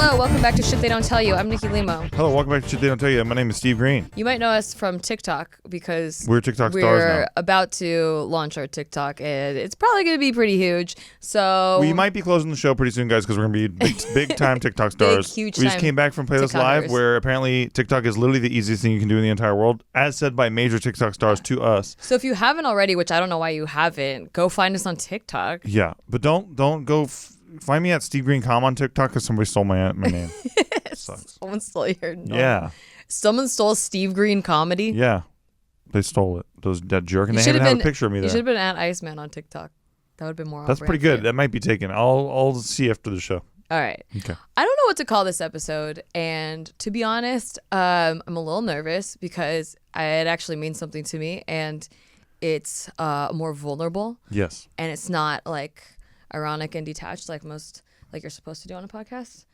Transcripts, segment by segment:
Hello, welcome back to Shit They Don't Tell You. I'm Nikki Limo. Hello, welcome back to Shit They Don't Tell You. My name is Steve Green. You might know us from TikTok because we're TikTok stars we're now. about to launch our TikTok, and it's probably going to be pretty huge. So we might be closing the show pretty soon, guys, because we're going to be big time TikTok stars. Huge we just came back from Playlist Live, where apparently TikTok is literally the easiest thing you can do in the entire world, as said by major TikTok stars to us. So if you haven't already, which I don't know why you haven't, go find us on TikTok. Yeah, but don't go. Find me at Steve Green Com on TikTok because somebody stole my name. Sucks. Someone stole your name. Yeah. Someone stole Steve Green Comedy? Yeah. They stole it. That jerk. And they didn't have a picture of me there. You should have been at Iceman on TikTok. That would have been more That's pretty good. That might be taken. I'll see after the show. All right. Okay. I don't know what to call this episode. And to be honest, I'm a little nervous because it actually means something to me. And it's more vulnerable. Yes. And it's not like ironic and detached like you're supposed to do on a podcast.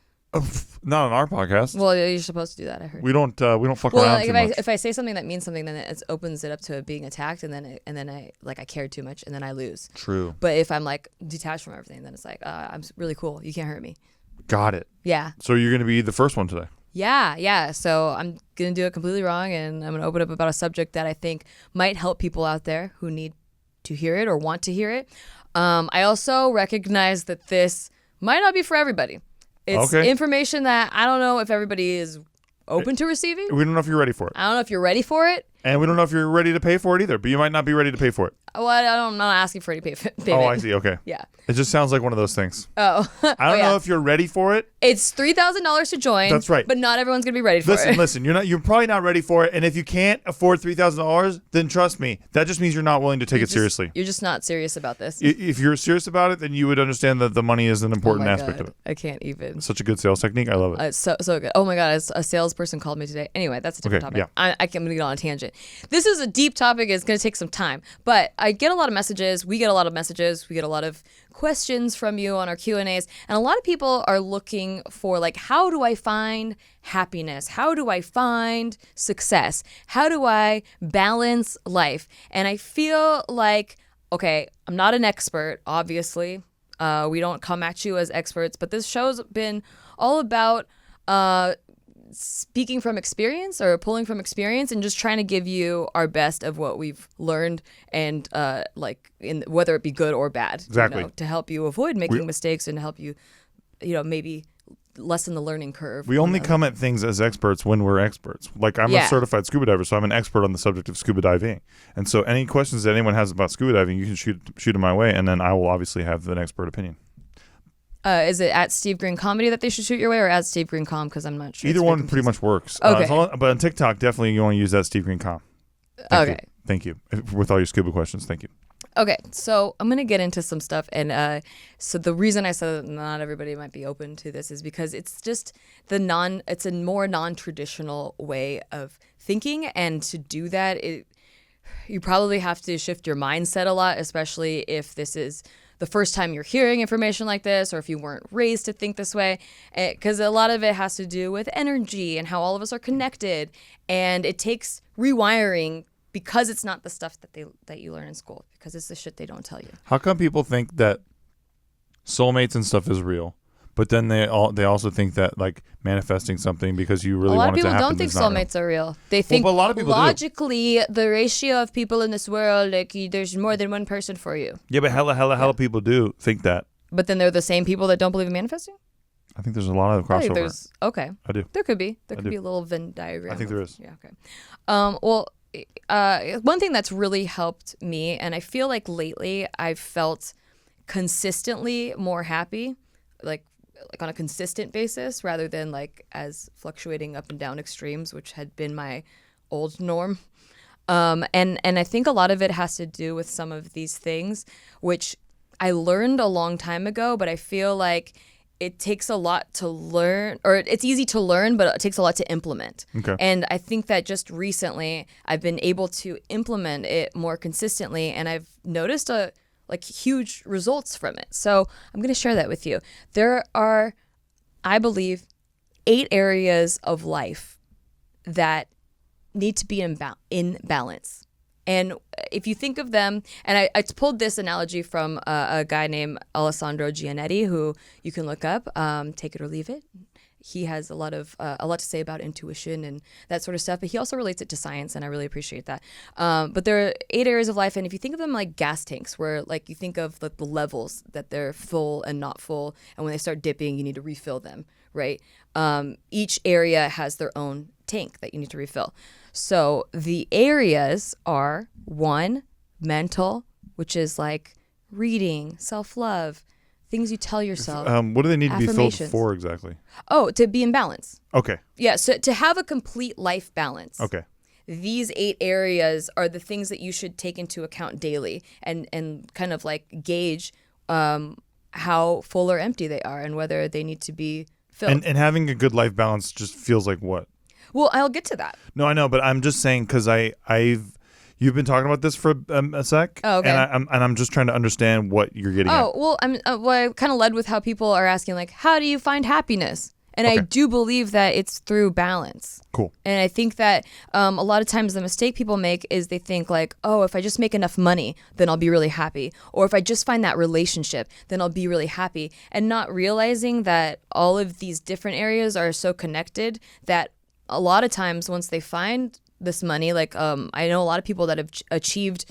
Not on our podcast. Well, you're supposed to do that. I heard. We don't fuck around like too much. if I say something that means something, then it opens it up to being attacked, and then I cared too much, and then I lose. True. But if I'm like detached from everything, then it's like I'm really cool. You can't hurt me. Got it. Yeah. So you're gonna be the first one today. Yeah. So I'm gonna do it completely wrong, and I'm gonna open up about a subject that I think might help people out there who need to hear it or want to hear it. I also recognize that this might not be for everybody. It's information that I don't know if everybody is open to receiving. We don't know if you're ready for it. I don't know if you're ready for it. And we don't know if you're ready to pay for it either, but you might not be ready to pay for it. Well, I'm not asking for any payment. Oh, I see. Okay. Yeah. It just sounds like one of those things. Oh. I don't know if you're ready for it. It's $3,000 to join. That's right. But not everyone's going to be ready for it. Listen, you're probably not ready for it. And if you can't afford $3,000, then trust me, that just means you're not willing to take it seriously. You're just not serious about this. If you're serious about it, then you would understand that the money is an important aspect of it. I can't even. Such a good sales technique. I love it. It's so good. Oh my God. A salesperson called me today. Anyway, that's a different topic. Yeah. I'm going to get on a tangent. This is a deep topic. It's going to take some time. But I get a lot of messages. We get a lot of messages. We get a lot of questions from you on our Q&As. And a lot of people are looking for, like, how do I find happiness? How do I find success? How do I balance life? And I feel like, okay, I'm not an expert, obviously. We don't come at you as experts, but this show's been all about speaking from experience or pulling from experience and just trying to give you our best of what we've learned and whether it be good or bad. Exactly. To help you avoid making mistakes and help you, maybe lessen the learning curve. We only come at things as experts when we're experts. Like, I'm a certified scuba diver, so I'm an expert on the subject of scuba diving. And so any questions that anyone has about scuba diving, you can shoot them my way, and then I will obviously have an expert opinion. Is it at Steve Green Comedy that they should shoot your way, or at Steve Green Com? Because I'm not sure. Either one pretty much works. Okay. But on TikTok, definitely you want to use that Steve Green Com. Thank you. With all your scuba questions, thank you. Okay, so I'm going to get into some stuff. And so the reason I said that not everybody might be open to this is because it's just it's a more non-traditional way of thinking. And to do that, you probably have to shift your mindset a lot, especially if this is the first time you're hearing information like this, or if you weren't raised to think this way, because a lot of it has to do with energy and how all of us are connected, and it takes rewiring because it's not the stuff that you learn in school, because it's the shit they don't tell you. How come people think that soulmates and stuff is real, but then they also think that, like, manifesting something because you really want it to happen? A lot of people don't think soulmates are real. They think but a lot of people logically the ratio of people in this world, like, there's more than one person for you. Yeah, but hella people do think that. But then they're the same people that don't believe in manifesting? I think there's a lot of crossover. Okay. I do. There could be. There could be a little Venn diagram. I think there is. Yeah, okay. One thing that's really helped me, and I feel like lately I've felt consistently more happy, like on a consistent basis, rather than like as fluctuating up and down extremes, which had been my old norm. And I think a lot of it has to do with some of these things, which I learned a long time ago, but I feel like it takes a lot to learn, or it's easy to learn, but it takes a lot to implement. Okay. And I think that just recently I've been able to implement it more consistently, and I've noticed huge results from it. So I'm going to share that with you. There are, I believe, 8 areas of life that need to be in balance. And if you think of them, and I pulled this analogy from a guy named Alessandro Gianetti, who you can look up, take it or leave it. he has a lot to say about intuition and that sort of stuff, but he also relates it to science, and I really appreciate that. But there are 8 areas of life, and if you think of them like gas tanks, where like you think of like the levels that they're full and not full, and when they start dipping, you need to refill them, right? Each area has their own tank that you need to refill. So the areas are 1, mental, which is like reading, self-love, things you tell yourself. What do they need to be filled for exactly? Oh, to be in balance. Okay. Yeah, so to have a complete life balance. Okay. These 8 areas are the things that you should take into account daily and kind of like gauge how full or empty they are and whether they need to be filled. And having a good life balance just feels like what? Well, I'll get to that. No, I know, but I'm just saying because you've been talking about this for a sec. Oh, okay. And I'm just trying to understand what you're getting at. Oh, well, I kind of led with how people are asking, like, how do you find happiness? And Okay. I do believe that it's through balance. Cool. And I think that a lot of times the mistake people make is they think like, oh, if I just make enough money, then I'll be really happy. Or if I just find that relationship, then I'll be really happy. And not realizing that all of these different areas are so connected that a lot of times once they find this money, like I know a lot of people that have achieved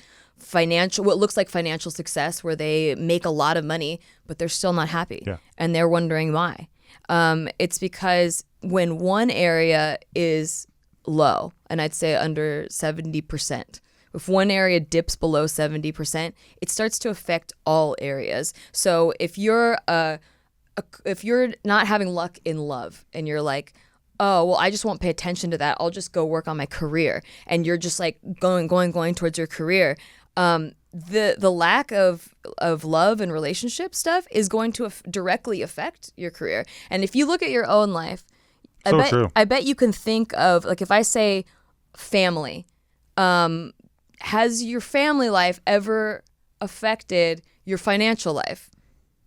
what looks like financial success where they make a lot of money, but they're still not happy. Yeah. And they're wondering why. It's because when one area is low, and I'd say under 70%, if one area dips below 70%, it starts to affect all areas. So if you're not having luck in love and you're like, oh, well, I just won't pay attention to that, I'll just go work on my career, and you're just like going towards your career, the lack of love and relationship stuff is going to directly affect your career. And if you look at your own life, I bet you can think of, like, if I say family, has your family life ever affected your financial life?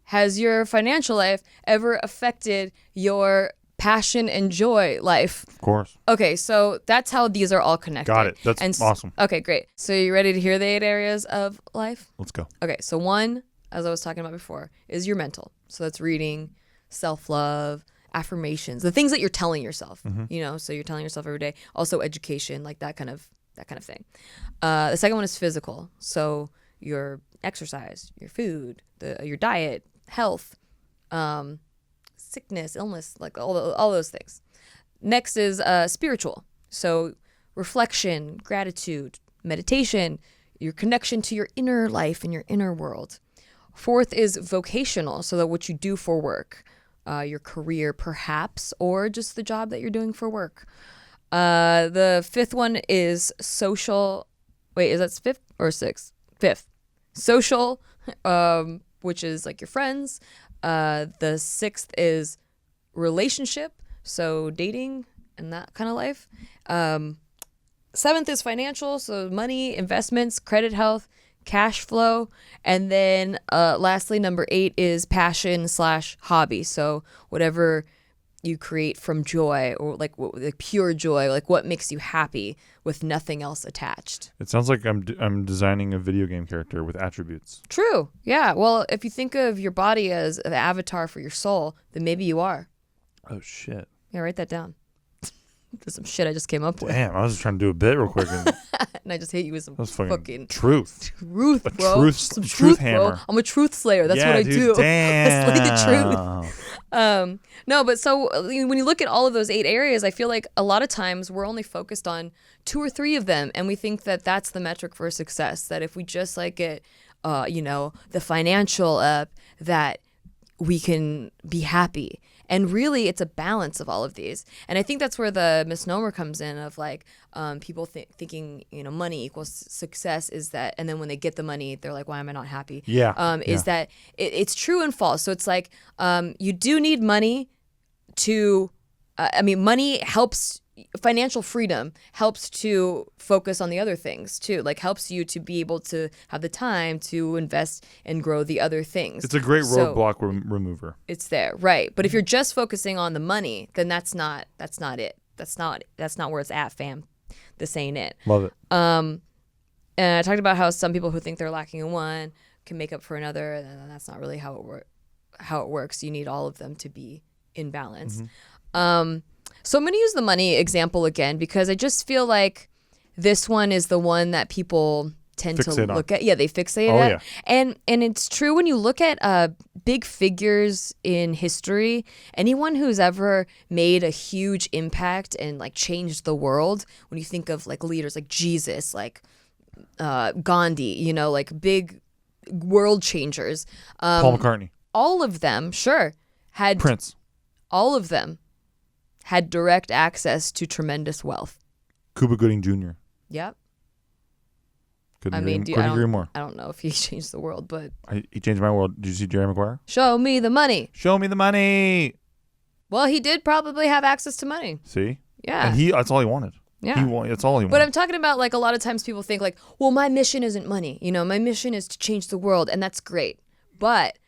Has your financial life ever affected your passion and joy life? Of course. Okay, so that's how these are all connected. Got it. That's awesome. Okay, great. So you ready to hear the 8 areas of life? Let's go. Okay, so 1, as I was talking about before, is your mental. So that's reading, self-love, affirmations, the things that you're telling yourself. So you're telling yourself every day. Also education, like that kind of thing. The second one is physical. So your exercise, your food, your diet, health, sickness, illness, like all those things. Next is spiritual. So reflection, gratitude, meditation, your connection to your inner life and your inner world. 4th is vocational. So that what you do for work, your career perhaps, or just the job that you're doing for work. The 5th one is social. Wait, is that 5th or 6th? 5th. Social, which is like your friends. The 6th is relationship, so dating and that kind of life. 7th is financial, so money, investments, credit, health, cash flow. And then lastly, number 8 is passion/hobby. So whatever you create from joy, or like pure joy, like what makes you happy with nothing else attached. It sounds like I'm designing a video game character with attributes. True. Yeah. Well, if you think of your body as an avatar for your soul, then maybe you are. Oh, shit. Yeah, write that down. There's some shit I just came up with. Damn, I was just trying to do a bit real quick. And and I just hate you with some fucking truth, bro. Some Truth hammer. Bro. I'm a truth slayer. That's what I do. Damn. I slay the truth. No, but so when you look at all of those 8 areas, I feel like a lot of times we're only focused on 2 or 3 of them, and we think that that's the metric for success. That if we just like get, the financial up, that we can be happy. And really, it's a balance of all of these. And I think that's where the misnomer comes in of like people thinking, money equals success is that. And then when they get the money, they're like, why am I not happy? Yeah. Is that it's true and false. So it's like you do need money to, money helps. Financial freedom helps to focus on the other things too, like helps you to be able to have the time to invest and grow the other things. It's a great roadblock remover. It's there, right? But if you're just focusing on the money, then that's not it. That's not where it's at, fam. This ain't it. Love it. And I talked about how some people who think they're lacking in one can make up for another, and that's not really how it works. You need all of them to be in balance. So I'm going to use the money example again because I just feel like this one is the one that people tend to look at. Yeah, they fixate at. Yeah. And it's true when you look at big figures in history, anyone who's ever made a huge impact and like changed the world, when you think of like leaders like Jesus, like Gandhi, you know, like big world changers. Paul McCartney. All of them, sure, had Prince. All of them had direct access to tremendous wealth. Cuba Gooding Jr. Yep. Couldn't agree more. I don't know if he changed the world, but he changed my world. Did you see Jerry Maguire? Show me the money. Show me the money. Well, he did probably have access to money. See? Yeah. And that's all he wanted. Yeah. That's all he wanted. But I'm talking about like a lot of times people think like, well, my mission isn't money. You know, my mission is to change the world, and that's great. But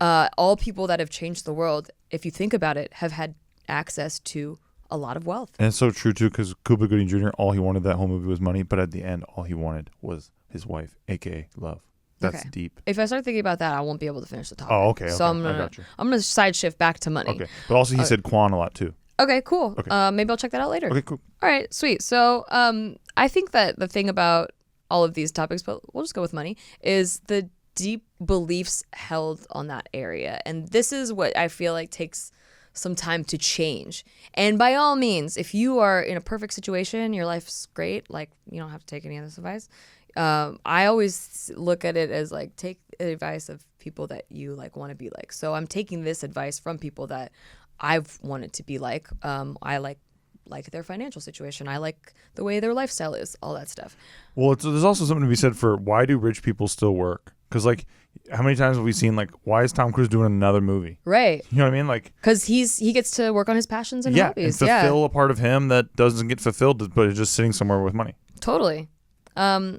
all people that have changed the world, if you think about it, have had access to a lot of wealth. And it's so true too, because Cuba Gooding Jr., all he wanted that whole movie was money, but at the end, all he wanted was his wife, aka love. That's okay. Deep. If I start thinking about that, I won't be able to finish the topic. Oh, okay. So I'm gonna side shift back to money. Okay, but also he said Quan a lot too. Okay, cool. Okay. Maybe I'll check that out later. Okay, cool. All right, sweet. So I think that the thing about all of these topics, but we'll just go with money, is the deep beliefs held on that area. And this is what I feel like takes some time to change. And by all means, if you are in a perfect situation, your life's great, like you don't have to take any of this advice. I always look at it as like take advice of people that you like want to be like. So I'm taking this advice from people that I've wanted to be like. I like their financial situation. I like the way their lifestyle is, all that stuff. Well, there's also something to be said for why do rich people still work? Because like, how many times have we seen like, why is Tom Cruise doing another movie? Right. You know what I mean? Like, because he gets to work on his passions and hobbies. And fulfill a part of him that doesn't get fulfilled, but is just sitting somewhere with money. Totally.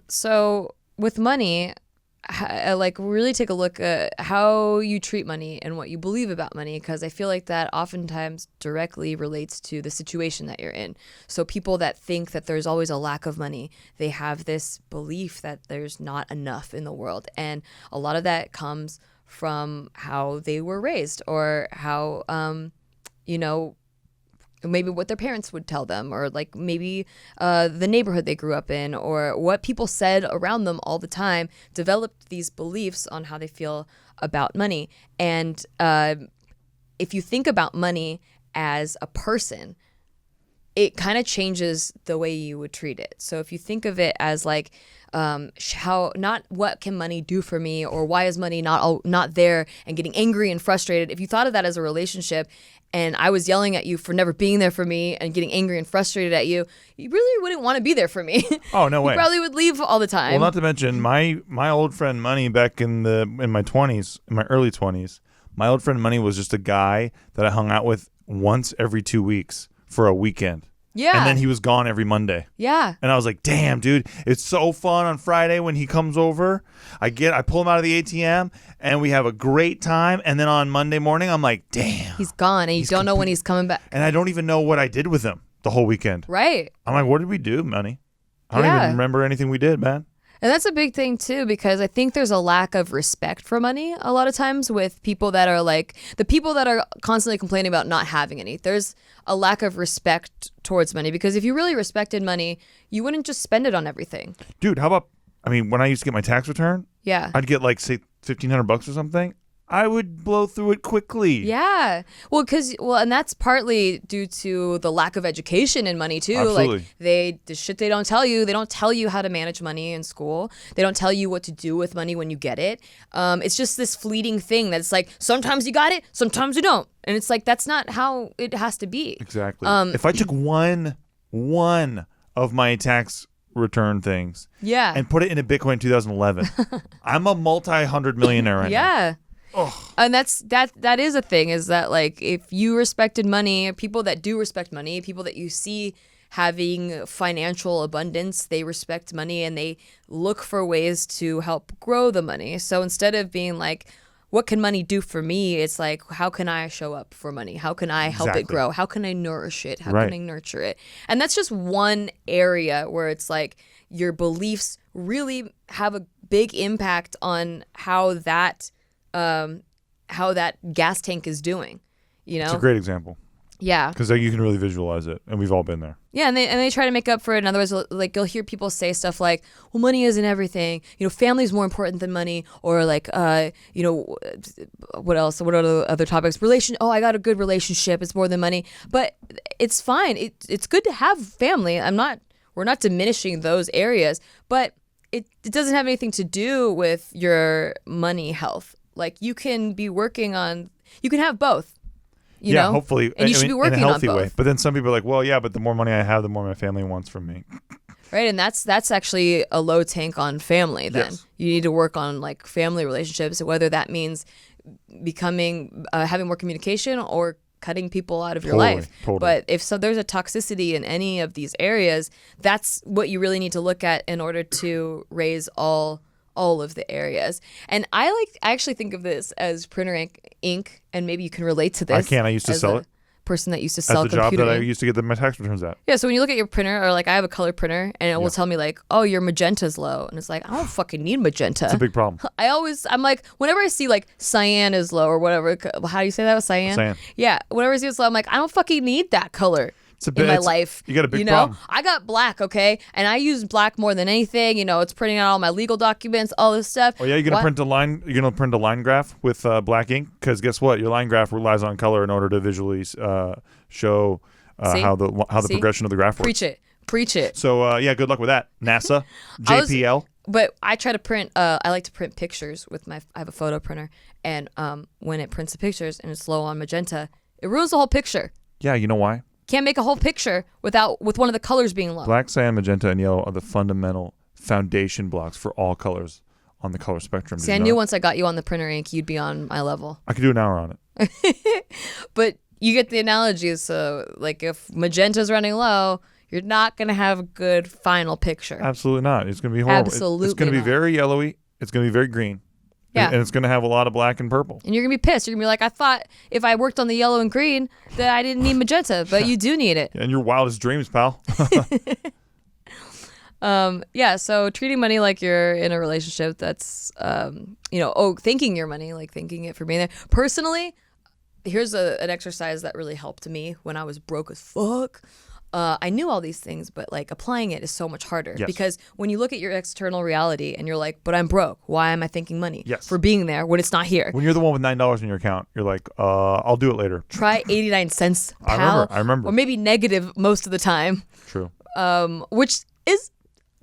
So with money, like really take a look at how you treat money and what you believe about money, because I feel like that oftentimes directly relates to the situation that you're in. So people that think that there's always a lack of money, they have this belief that there's not enough in the world. And a lot of that comes from how they were raised or how, maybe what their parents would tell them, or like maybe the neighborhood they grew up in, or what people said around them all the time, developed these beliefs on how they feel about money. And if you think about money as a person, it kind of changes the way you would treat it. So if you think of it as like not what can money do for me, or why is money not there, and getting angry and frustrated. If you thought of that as a relationship, and I was yelling at you for never being there for me and getting angry and frustrated at you, you really wouldn't want to be there for me. Oh, no way. You probably would leave all the time. Well, not to mention my old friend Money back in my 20s, in my early 20s, my old friend Money was just a guy that I hung out with once every 2 weeks for a weekend. Yeah. And then he was gone every Monday. Yeah. And I was like, damn, dude, it's so fun on Friday when he comes over. I pull him out of the ATM and we have a great time. And then on Monday morning, I'm like, damn. He's gone and you don't know when he's coming back. And I don't even know what I did with him the whole weekend. Right. I'm like, what did we do, Money? I don't even remember anything we did, man. And that's a big thing, too, because I think there's a lack of respect for money a lot of times with people that are like the people that are constantly complaining about not having any. There's a lack of respect towards money, because if you really respected money, you wouldn't just spend it on everything. Dude, how about, when I used to get my tax return, yeah, I'd get like, say, $1,500 or something. I would blow through it quickly. Yeah. And that's partly due to the lack of education in money too. Absolutely. Like they don't tell you how to manage money in school. They don't tell you what to do with money when you get it. It's just this fleeting thing that's like, sometimes you got it, sometimes you don't. And it's like, that's not how it has to be. Exactly. If I took one of my tax return things and put it into Bitcoin in 2011, I'm a multi-hundred millionaire right now. Yeah. Ugh. And that is a thing, is that like if you respected money, people that do respect money, people that you see having financial abundance, they respect money and they look for ways to help grow the money. So instead of being like, what can money do for me? It's like, how can I show up for money? How can I help it grow? How can I nourish it? How can I nurture it? And that's just one area where it's like your beliefs really have a big impact on how that gas tank is doing, you know? It's a great example. Yeah. Because you can really visualize it, and we've all been there. Yeah, and they try to make up for it. In other words, like you'll hear people say stuff like, "Well, money isn't everything. You know, family is more important than money," or like, you know, what else? What are the other topics? Oh, I got a good relationship. It's more than money, but it's fine. It's good to have family. We're not diminishing those areas, but it doesn't have anything to do with your money health. Like you can be working on, you can have both. You know? Hopefully, and you should be working in a healthy on both. way. But then some people are like, well, yeah, but the more money I have, the more my family wants from me. Right, and that's actually a low tank on family. Then Yes. you need to work on like family relationships, whether that means becoming having more communication or cutting people out of your life. Totally. But if there's a toxicity in any of these areas, that's what you really need to look at in order to raise all of the areas. And I actually think of this as printer ink, and maybe you can relate to this. I can. I used to sell it. Person that used to sell at the job computer that I ink. used to get my tax returns at. Yeah, so when you look at your printer, or like I have a color printer, and it will tell me like, oh, your magenta's low, and it's like, I don't fucking need magenta. It's a big problem. I'm like, whenever I see like cyan is low or whatever, how do you say that? Cyan? Cyan. Yeah, whenever I see it's low, I'm like, I don't fucking need that color in my life. You got a big problem. I got black, okay, and I use black more than anything. You know, it's printing out all my legal documents, all this stuff. Oh yeah, you're gonna print a line. You're gonna print a line graph with black ink, because guess what? Your line graph relies on color in order to visually show how the progression of the graph works. Preach it. So yeah, good luck with that, NASA, JPL. But I try to print. I like to print pictures with I have a photo printer, and when it prints the pictures and it's low on magenta, it ruins the whole picture. Yeah, you know why? Can't make a whole picture with one of the colors being low. Black, cyan, magenta, and yellow are the fundamental foundation blocks for all colors on the color spectrum. See, I knew once I got you on the printer ink, you'd be on my level. I could do an hour on it. But you get the analogy. So, like, if magenta's running low, you're not going to have a good final picture. Absolutely not. It's going to be horrible. Absolutely It's going to be very yellowy. It's going to be very green. Yeah. And it's going to have a lot of black and purple. And you're going to be pissed. You're going to be like, I thought if I worked on the yellow and green that I didn't need magenta, but you do need it. And your wildest dreams, pal. Yeah, so treating money like you're in a relationship, that's, thanking your money, like thanking it for being there. Personally, here's an exercise that really helped me when I was broke as fuck. I knew all these things, but like applying it is so much harder. Yes. Because when you look at your external reality and you're like, but I'm broke. Why am I thanking money Yes. for being there when it's not here? When you're the one with $9 in your account, you're like, I'll do it later. Try 89 cents, pal. I remember. Or maybe negative most of the time. True. Which is,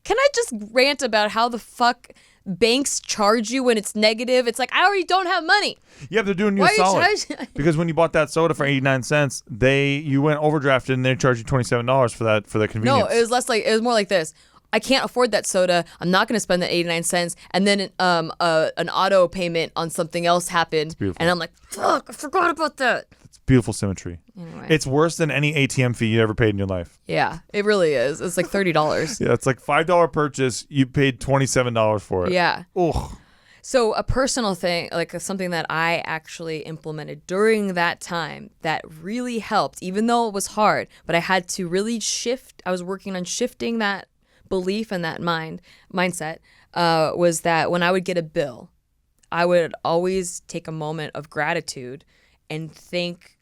can I just rant about how the fuck banks charge you when it's negative? It's like, I already don't have money. Yeah, they're doing you a solid. Because when you bought that soda for 89 cents, you went overdrafted and they charged you $27 for that convenience. No, it was more like this. I can't afford that soda. I'm not going to spend that 89 cents. And then an auto payment on something else happened. And I'm like, fuck, I forgot about that. It's beautiful symmetry. Anyway. It's worse than any ATM fee you ever paid in your life. Yeah, it really is. It's like $30. Yeah, it's like $5 purchase. You paid $27 for it. Yeah. Ugh. So a personal thing, like something that I actually implemented during that time that really helped, even though it was hard, but I had to really shift. I was working on shifting that belief and that mindset, was that when I would get a bill, I would always take a moment of gratitude and thank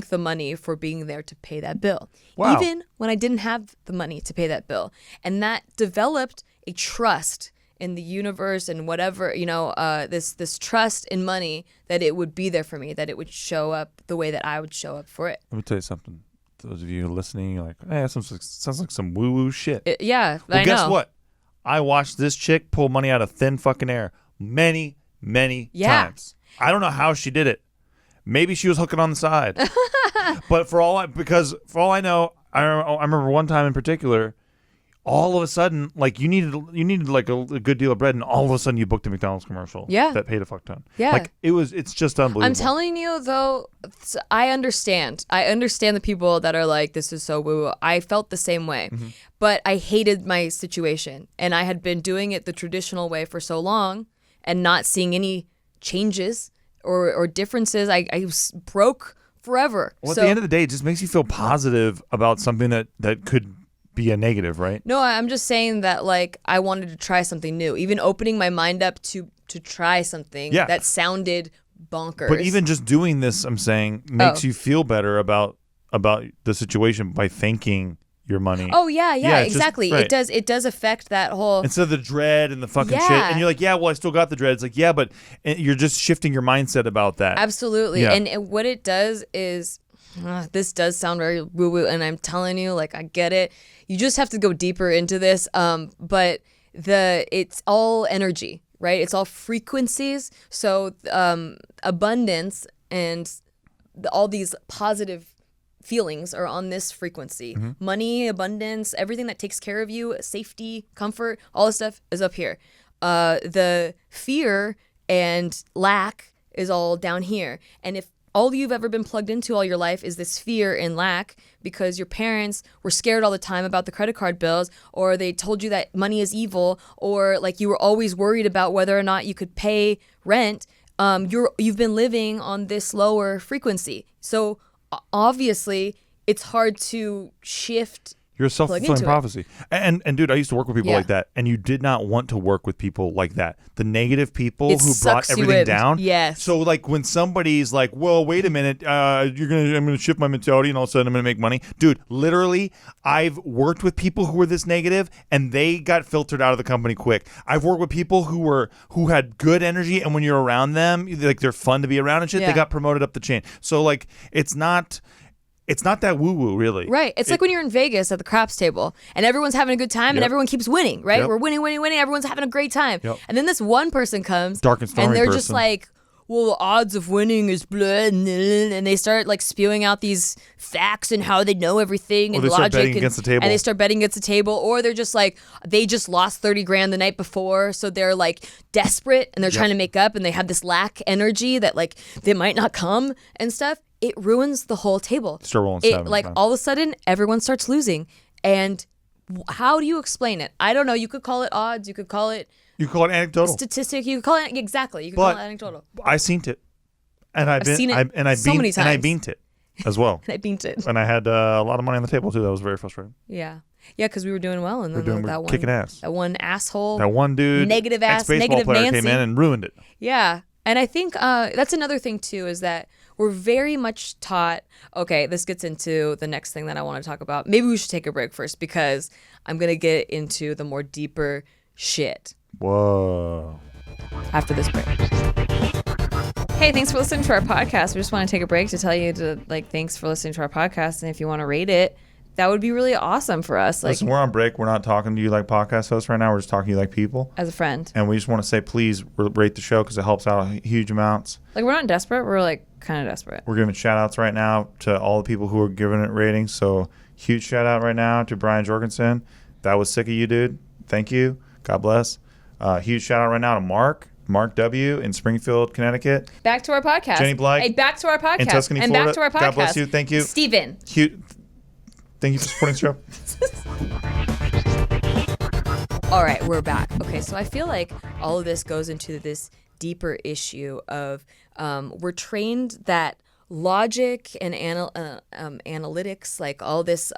the money for being there to pay that bill. Wow. Even when I didn't have the money to pay that bill. And that developed a trust in the universe and whatever, this trust in money that it would be there for me, that it would show up the way that I would show up for it. Let me tell you something. Those of you listening, you're like, hey, that sounds like some woo-woo shit. Yeah, well, I know. Guess what? I watched this chick pull money out of thin fucking air many, many times. I don't know how she did it. Maybe she was hooking on the side. But for all I know, I remember one time in particular, all of a sudden, like you needed like a good deal of bread, and all of a sudden you booked a McDonald's commercial. Yeah. That paid a fuck ton. Yeah. Like it's just unbelievable. I'm telling you though, I understand the people that are like, this is so woo. I felt the same way, but I hated my situation, and I had been doing it the traditional way for so long and not seeing any changes or differences. I was broke forever. Well, at the end of the day, it just makes you feel positive about something that could be a negative, right? No, I'm just saying that like I wanted to try something new, even opening my mind up to try something that sounded bonkers. But even just doing this, I'm saying, makes you feel better about about the situation by thanking your money. Oh yeah, it's exactly. just, right. It does affect that whole instead of the dread and the fucking shit. Yeah. And you're like, yeah, well, I still got the dread. It's like, yeah, but you're just shifting your mindset about that. Absolutely. Yeah. And what it does is, this does sound very woo-woo, and I'm telling you, like, I get it. You just have to go deeper into this. But it's all energy, right? It's all frequencies. So abundance and all these positive feelings are on this frequency. Money, abundance, everything that takes care of you, safety, comfort, all this stuff is up here. The fear and lack is all down here. And if all you've ever been plugged into all your life is this fear and lack because your parents were scared all the time about the credit card bills, or they told you that money is evil, or like you were always worried about whether or not you could pay rent, you've been living on this lower frequency. So obviously it's hard to shift. You're a self-fulfilling prophecy. And dude, I used to work with people like that, and you did not want to work with people like that. The negative people who brought everything down. Yes. So like when somebody's like, well, wait a minute, I'm gonna shift my mentality and all of a sudden I'm gonna make money. Dude, literally, I've worked with people who were this negative and they got filtered out of the company quick. I've worked with people who had good energy, and when you're around them, like they're fun to be around and shit, they got promoted up the chain. So like it's not that woo-woo, really. Right. It's like when you're in Vegas at the craps table and everyone's having a good time and everyone keeps winning, right? Yep. We're winning. Everyone's having a great time. Yep. And then this one person comes Dark and stormy and they're person. just like, well, the odds of winning is blah, and they start like spewing out these facts and how they know everything and they logic. start betting against the table. And they start betting against the table. Or they're just like, they just lost 30 grand the night before. So they're like desperate and they're trying to make up, and they have this lack energy that like they might not come and stuff. It ruins the whole table. Start rolling sevens, like man. all of a sudden, everyone starts losing. And how do you explain it? I don't know. You could call it odds. You could call it anecdotal. statistic. You could call it exactly. You could call it anecdotal. I seen it, and I've seen it so many times. and I beamed it as well. I beamed it. And I had a lot of money on the table too. That was very frustrating. Yeah, because we were doing well, and then We're kicking ass. That one asshole. That one dude, negative ass, ex-baseball negative player Nancy came in and ruined it. Yeah. And I think that's another thing, too, is that we're very much taught. Okay, this gets into the next thing that I want to talk about. Maybe we should take a break first because I'm going to get into the more deeper shit. Whoa. After this break. Hey, thanks for listening to our podcast. We just want to take a break to tell you thanks for listening to our podcast. And if you want to rate it, that would be really awesome for us. Listen, we're on break. We're not talking to you like podcast hosts right now. We're just talking to you like people. As a friend. And we just want to say, please rate the show because it helps out huge amounts. Like, we're not desperate. We're, like, kind of desperate. We're giving shout-outs right now to all the people who are giving it ratings. So, huge shout-out right now to Brian Jorgensen. That was sick of you, dude. Thank you. God bless. Huge shout-out right now to Mark W. in Springfield, Connecticut. Back to our podcast. Jenny Blyke. Hey, back to our podcast. In Tuscany, and Florida. Back to our podcast. God bless you. Thank you. Steven. Thank you for supporting the show. All right, we're back. Okay, so I feel like all of this goes into this deeper issue of we're trained that logic and analytics, like all this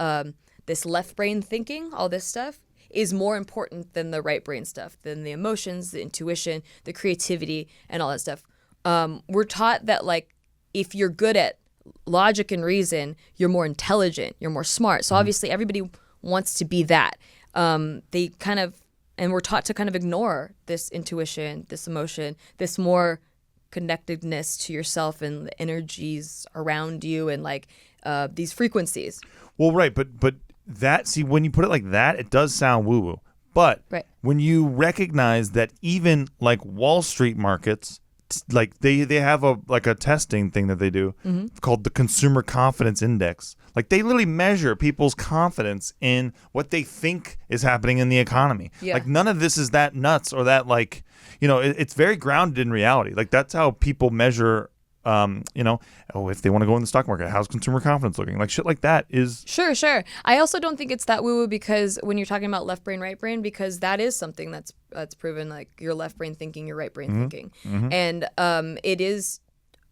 this left brain thinking, all this stuff, is more important than the right brain stuff, than the emotions, the intuition, the creativity, and all that stuff. We're taught that, like, if you're good at logic and reason, you're more intelligent, you're more smart. So obviously everybody wants to be that. And we're taught to kind of ignore this intuition, this emotion, this more connectedness to yourself and the energies around you, and like these frequencies. Well, right, but that, see, when you put it like that, it does sound woo-woo. But when you recognize that even like Wall Street markets, like they have a testing thing that they do called the Consumer Confidence Index. Like they literally measure people's confidence in what they think is happening in the economy. Yeah. Like none of this is that nuts or that, like, it's very grounded in reality. Like that's how people measure if they want to go in the stock market, how's consumer confidence looking? Like shit like that is... Sure. I also don't think it's that woo-woo, because when you're talking about left brain, right brain, because that is something that's proven, like your left brain thinking, your right brain thinking. And it is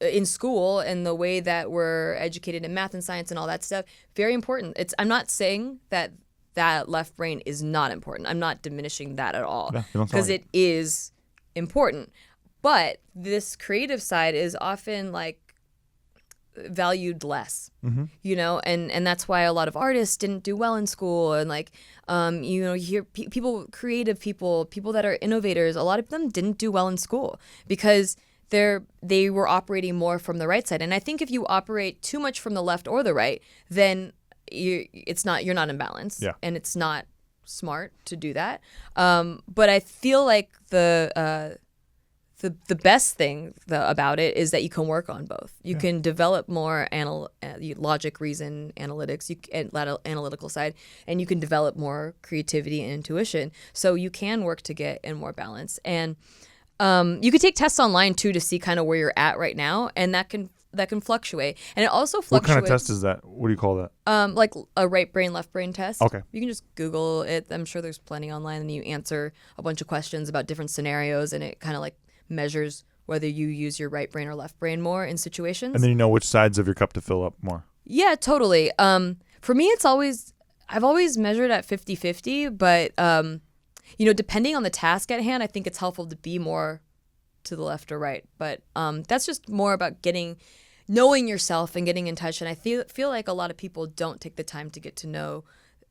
in school and the way that we're educated in math and science and all that stuff, very important. I'm not saying that left brain is not important. I'm not diminishing that at all, because it is important. But this creative side is often like valued less, you know, and that's why a lot of artists didn't do well in school, and like, you know, you hear people, creative people that are innovators, a lot of them didn't do well in school because they were operating more from the right side. And I think if you operate too much from the left or the right, then you're not in balance, and it's not smart to do that. But I feel like the best thing about it is that you can work on both. You can develop more logic, reason, analytics, analytical side, and you can develop more creativity and intuition. So you can work to get in more balance. And you could take tests online too to see kind of where you're at right now, and that can fluctuate. And it also fluctuates. What kind of test is that? What do you call that? Like a right brain, left brain test. Okay. You can just Google it. I'm sure there's plenty online, and you answer a bunch of questions about different scenarios, and it kind of like measures whether you use your right brain or left brain more in situations. And then you know which sides of your cup to fill up more. Yeah, totally. For me, I've always measured at 50-50, but you know, depending on the task at hand, I think it's helpful to be more to the left or right. But that's just more about knowing yourself and getting in touch. And I feel like a lot of people don't take the time to get to know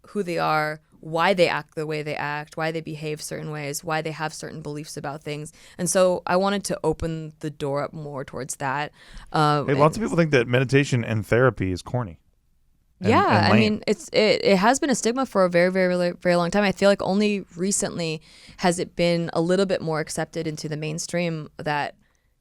who they are, why they act the way they act, why they behave certain ways, why they have certain beliefs about things. And so I wanted to open the door up more towards that. Hey, lots of people think that meditation and therapy is corny. I mean, it has been a stigma for a very, very, very long time. I feel like only recently has it been a little bit more accepted into the mainstream that,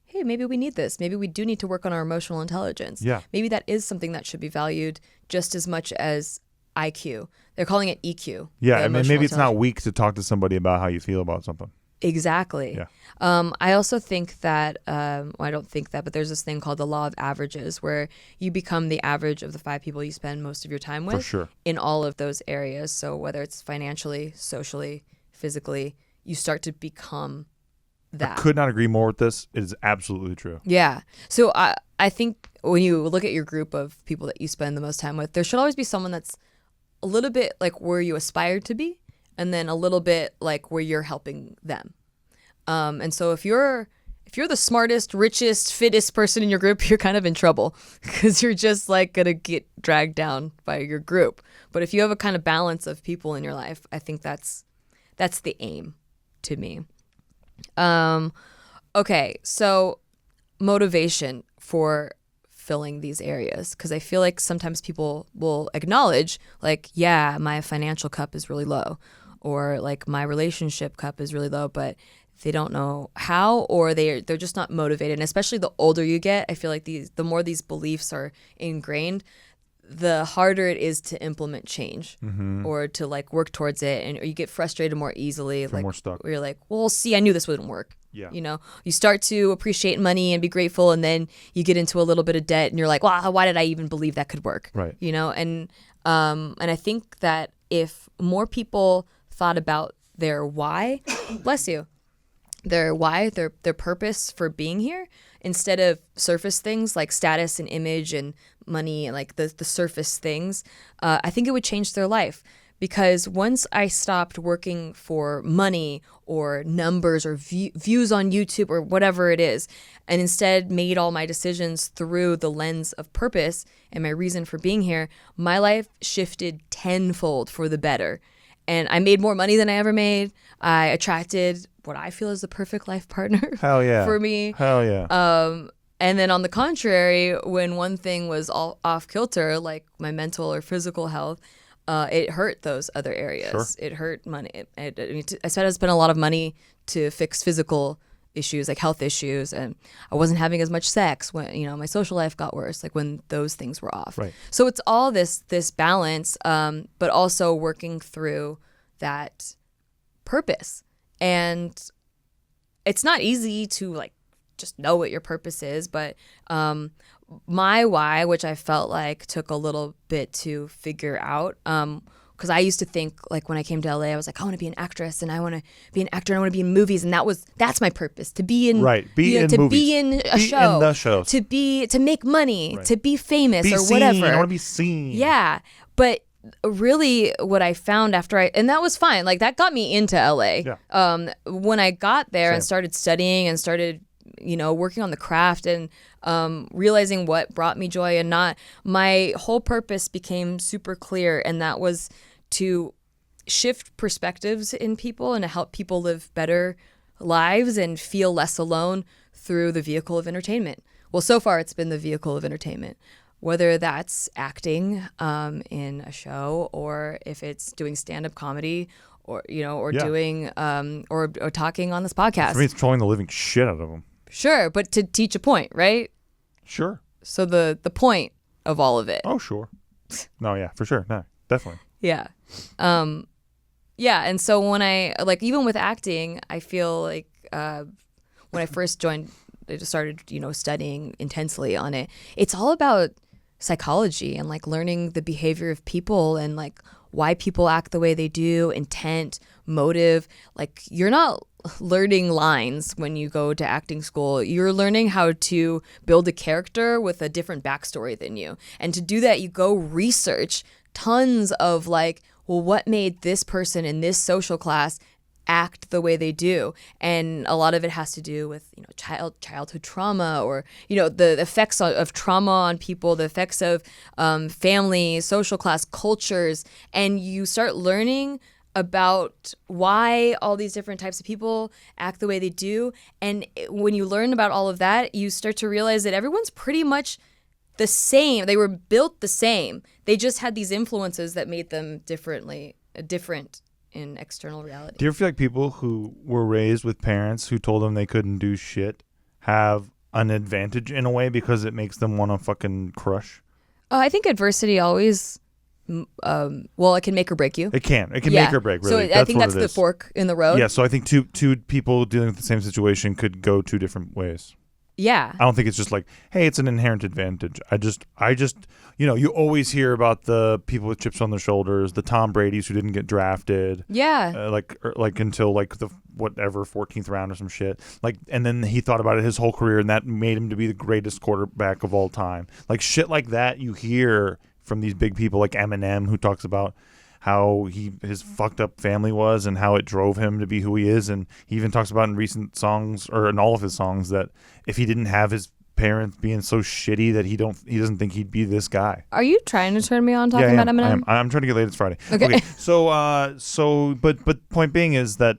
hey, maybe we need this. Maybe we do need to work on our emotional intelligence. Yeah. Maybe that is something that should be valued just as much as IQ. They're calling it EQ. Yeah, I mean, maybe it's not weak to talk to somebody about how you feel about something. Exactly. Yeah. I also think that, well, I don't think that, but there's this thing called the law of averages where you become the average of the 5 people you spend most of your time with. For sure. In all of those areas. So whether it's financially, socially, physically, you start to become that. I could not agree more with this. It is absolutely true. Yeah. So I think when you look at your group of people that you spend the most time with, there should always be someone that's a little bit like where you aspire to be, and then a little bit like where you're helping them. And so if you're the smartest, richest, fittest person in your group, you're kind of in trouble because you're just like going to get dragged down by your group. But if you have a kind of balance of people in your life, I think that's the aim to me. Okay, so motivation for filling these areas, because I feel like sometimes people will acknowledge like, yeah, my financial cup is really low, or like my relationship cup is really low, but they don't know how, or they're just not motivated. And especially the older you get, I feel like the more these beliefs are ingrained, the harder it is to implement change or to like work towards it, and or you get frustrated more easily. Feel like more stuck. Where you're like, well, see, I knew this wouldn't work. Yeah. You know, you start to appreciate money and be grateful, and then you get into a little bit of debt, and you're like, wow, why did I even believe that could work? Right. You know, and I think that if more people thought about their why, bless you, their why, their purpose for being here, instead of surface things like status and image and money and like the surface things, I think it would change their life. Because once I stopped working for money or numbers or views on YouTube or whatever it is, and instead made all my decisions through the lens of purpose and my reason for being here, my life shifted tenfold for the better. And I made more money than I ever made. I attracted what I feel is the perfect life partner. Hell yeah. For me. Hell yeah. And then on the contrary, when one thing was all off kilter, like my mental or physical health, it hurt those other areas. Sure. It hurt money. I spent a lot of money to fix physical issues, like health issues, and I wasn't having as much sex when, you know, my social life got worse, like when those things were off. Right. So it's all this balance, but also working through that purpose. And it's not easy to like just know what your purpose is, but my why, which I felt like took a little bit to figure out, because I used to think like when I came to LA, I was like, I want to be an actress and I want to be an actor and I want to be in movies, and that's my purpose, to be in movies. Be in a show, in the shows. to make money, right. to be famous be or seen. whatever. I want to be seen. Yeah, but really what I found and that was fine, like that got me into LA. Yeah. When I got there Same. and started studying and started working on the craft and realizing what brought me joy and not. My whole purpose became super clear, and that was to shift perspectives in people and to help people live better lives and feel less alone through the vehicle of entertainment. Well, so far it's been the vehicle of entertainment, whether that's acting in a show, or if it's doing stand-up comedy, or doing or talking on this podcast. For me, it's trolling the living shit out of them. Sure, but to teach a point, right? Sure. So the point of all of it. Oh, sure. No, yeah, for sure. No, definitely. Yeah. Yeah, and so when I, even with acting, I feel like when I first joined, I just started, studying intensely on it. It's all about psychology and learning the behavior of people and why people act the way they do, intent, motive. You're not learning lines when you go to acting school. You're learning how to build a character with a different backstory than you. And to do that, you go research tons of what made this person in this social class act the way they do, and a lot of it has to do with childhood trauma, or the effects of trauma on people, the effects of family, social class, cultures, and you start learning about why all these different types of people act the way they do. And when you learn about all of that, you start to realize that everyone's pretty much the same. They were built the same. They just had these influences that made them different in external reality. Do you ever feel like people who were raised with parents who told them they couldn't do shit have an advantage in a way because it makes them want to fucking crush? I think adversity always, it can make or break you. It can make or break, really. So I think that's the fork in the road. Yeah, so I think two people dealing with the same situation could go two different ways. Yeah. I don't think it's just hey, it's an inherent advantage. I just, you always hear about the people with chips on their shoulders, the Tom Brady's who didn't get drafted. Yeah. Until the 14th round or some shit. And then he thought about it his whole career, and that made him to be the greatest quarterback of all time. Shit like that you hear from these big people like Eminem, who talks about how his fucked up family was and how it drove him to be who he is. And he even talks about in recent songs, or in all of his songs, that if he didn't have his parents being so shitty, that he doesn't think he'd be this guy. Are you trying to turn me on talking about Eminem? I'm trying to get late. It's Friday. Okay. But point being is that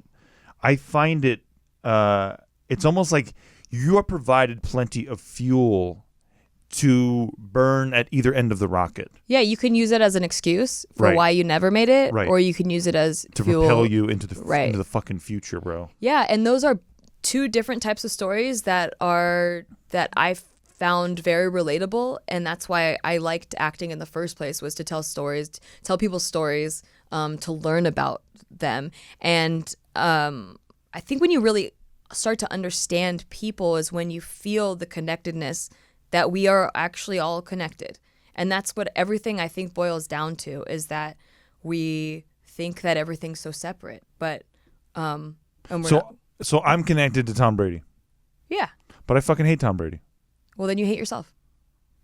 I find it, it's almost like you are provided plenty of fuel to burn at either end of the rocket. Yeah, you can use it as an excuse for why you never made it, right, or you can use it as to fuel. propel you into the fucking future, bro. Yeah, and those are two different types of stories that I found very relatable, and that's why I liked acting in the first place, was to tell stories, tell people stories, to learn about them. And I think when you really start to understand people is when you feel the connectedness, that we are actually all connected. And that's what everything I think boils down to, is that we think that everything's so separate, but and we're not. So I'm connected to Tom Brady. Yeah. But I fucking hate Tom Brady. Well, then you hate yourself.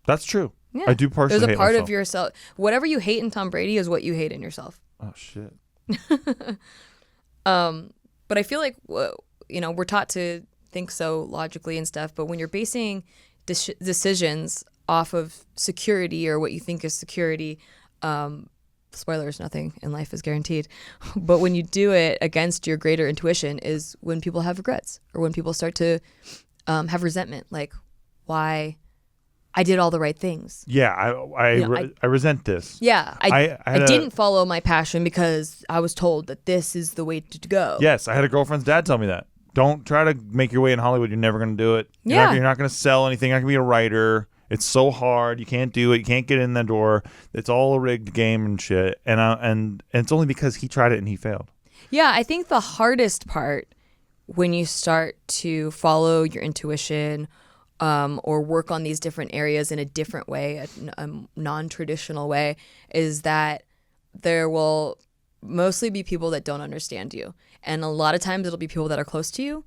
That's true. Yeah. I do partially hate There's a part myself. of yourself. Whatever you hate in Tom Brady is what you hate in yourself. Oh, shit. But I feel like, we're taught to think so logically and stuff, but when you're basing decisions off of security, or what you think is security, spoilers, nothing in life is guaranteed, but when you do it against your greater intuition is when people have regrets, or when people start to have resentment, why I did all the right things. Yeah, I resent this. Yeah, I didn't follow my passion because I was told that this is the way to go. Yes, I had a girlfriend's dad tell me that. Don't try to make your way in Hollywood. You're never going to do it. You're not going to sell anything. You're not going to be a writer. It's so hard. You can't do it. You can't get in the door. It's all a rigged game and shit. And it's only because he tried it and he failed. Yeah, I think the hardest part when you start to follow your intuition, or work on these different areas in a different way, a non-traditional way, is that there will mostly be people that don't understand you. And a lot of times it'll be people that are close to you.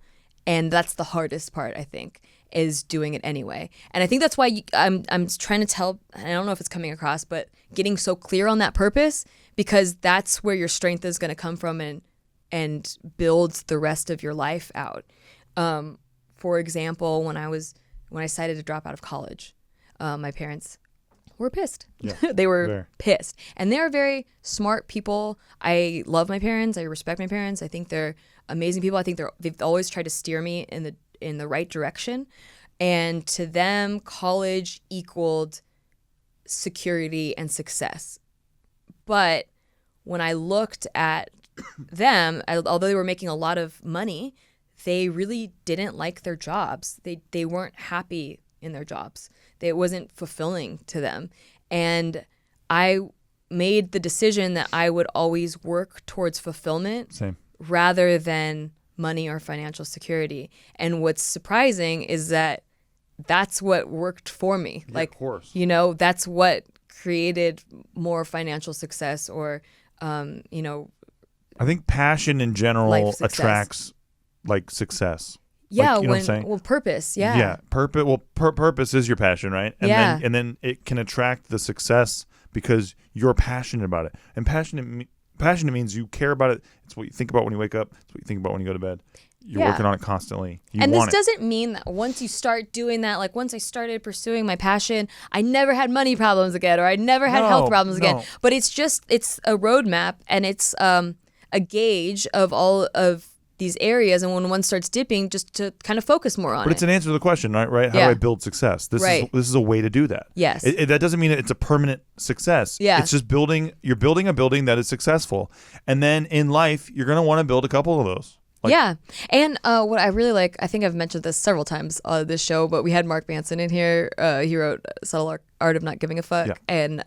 And that's the hardest part, I think, is doing it anyway. And I think that's why I'm trying to tell, I don't know if it's coming across, but getting so clear on that purpose, because that's where your strength is going to come from, and builds the rest of your life out. for example, when I decided to drop out of college, my parents were pissed. Yeah. They were pissed. And they're very smart people. I love my parents. I respect my parents. I think they're amazing people. I think they've always tried to steer me in the right direction. And to them, college equaled security and success. But when I looked at them, although they were making a lot of money, they really didn't like their jobs. They weren't happy in their jobs. It wasn't fulfilling to them. And I made the decision that I would always work towards fulfillment rather than money or financial security. And what's surprising is that that's what worked for me. Yeah, of course. That's what created more financial success or, I think passion in general attracts like success. Yeah, what I'm saying? Well, purpose. Yeah. Yeah, purpose. Well, purpose is your passion, right? And then it can attract the success because you're passionate about it. And passionate means you care about it. It's what you think about when you wake up. It's what you think about when you go to bed. You're working on it constantly. And this doesn't mean that once you start doing that, like once I started pursuing my passion, I never had money problems again, or I never had health problems again. But it's a roadmap, and it's a gauge of all of these areas, and when one starts dipping, just to kind of focus more on it. But it's an answer to the question, right? How do I build success? This is a way to do that. Yes. That doesn't mean it's a permanent success. Yeah. It's just you're building a building that is successful. And then in life, you're going to want to build a couple of those. Yeah. And what I really like, I think I've mentioned this several times on this show, but we had Mark Manson in here. He wrote Subtle Art of Not Giving a Fuck. Yeah. And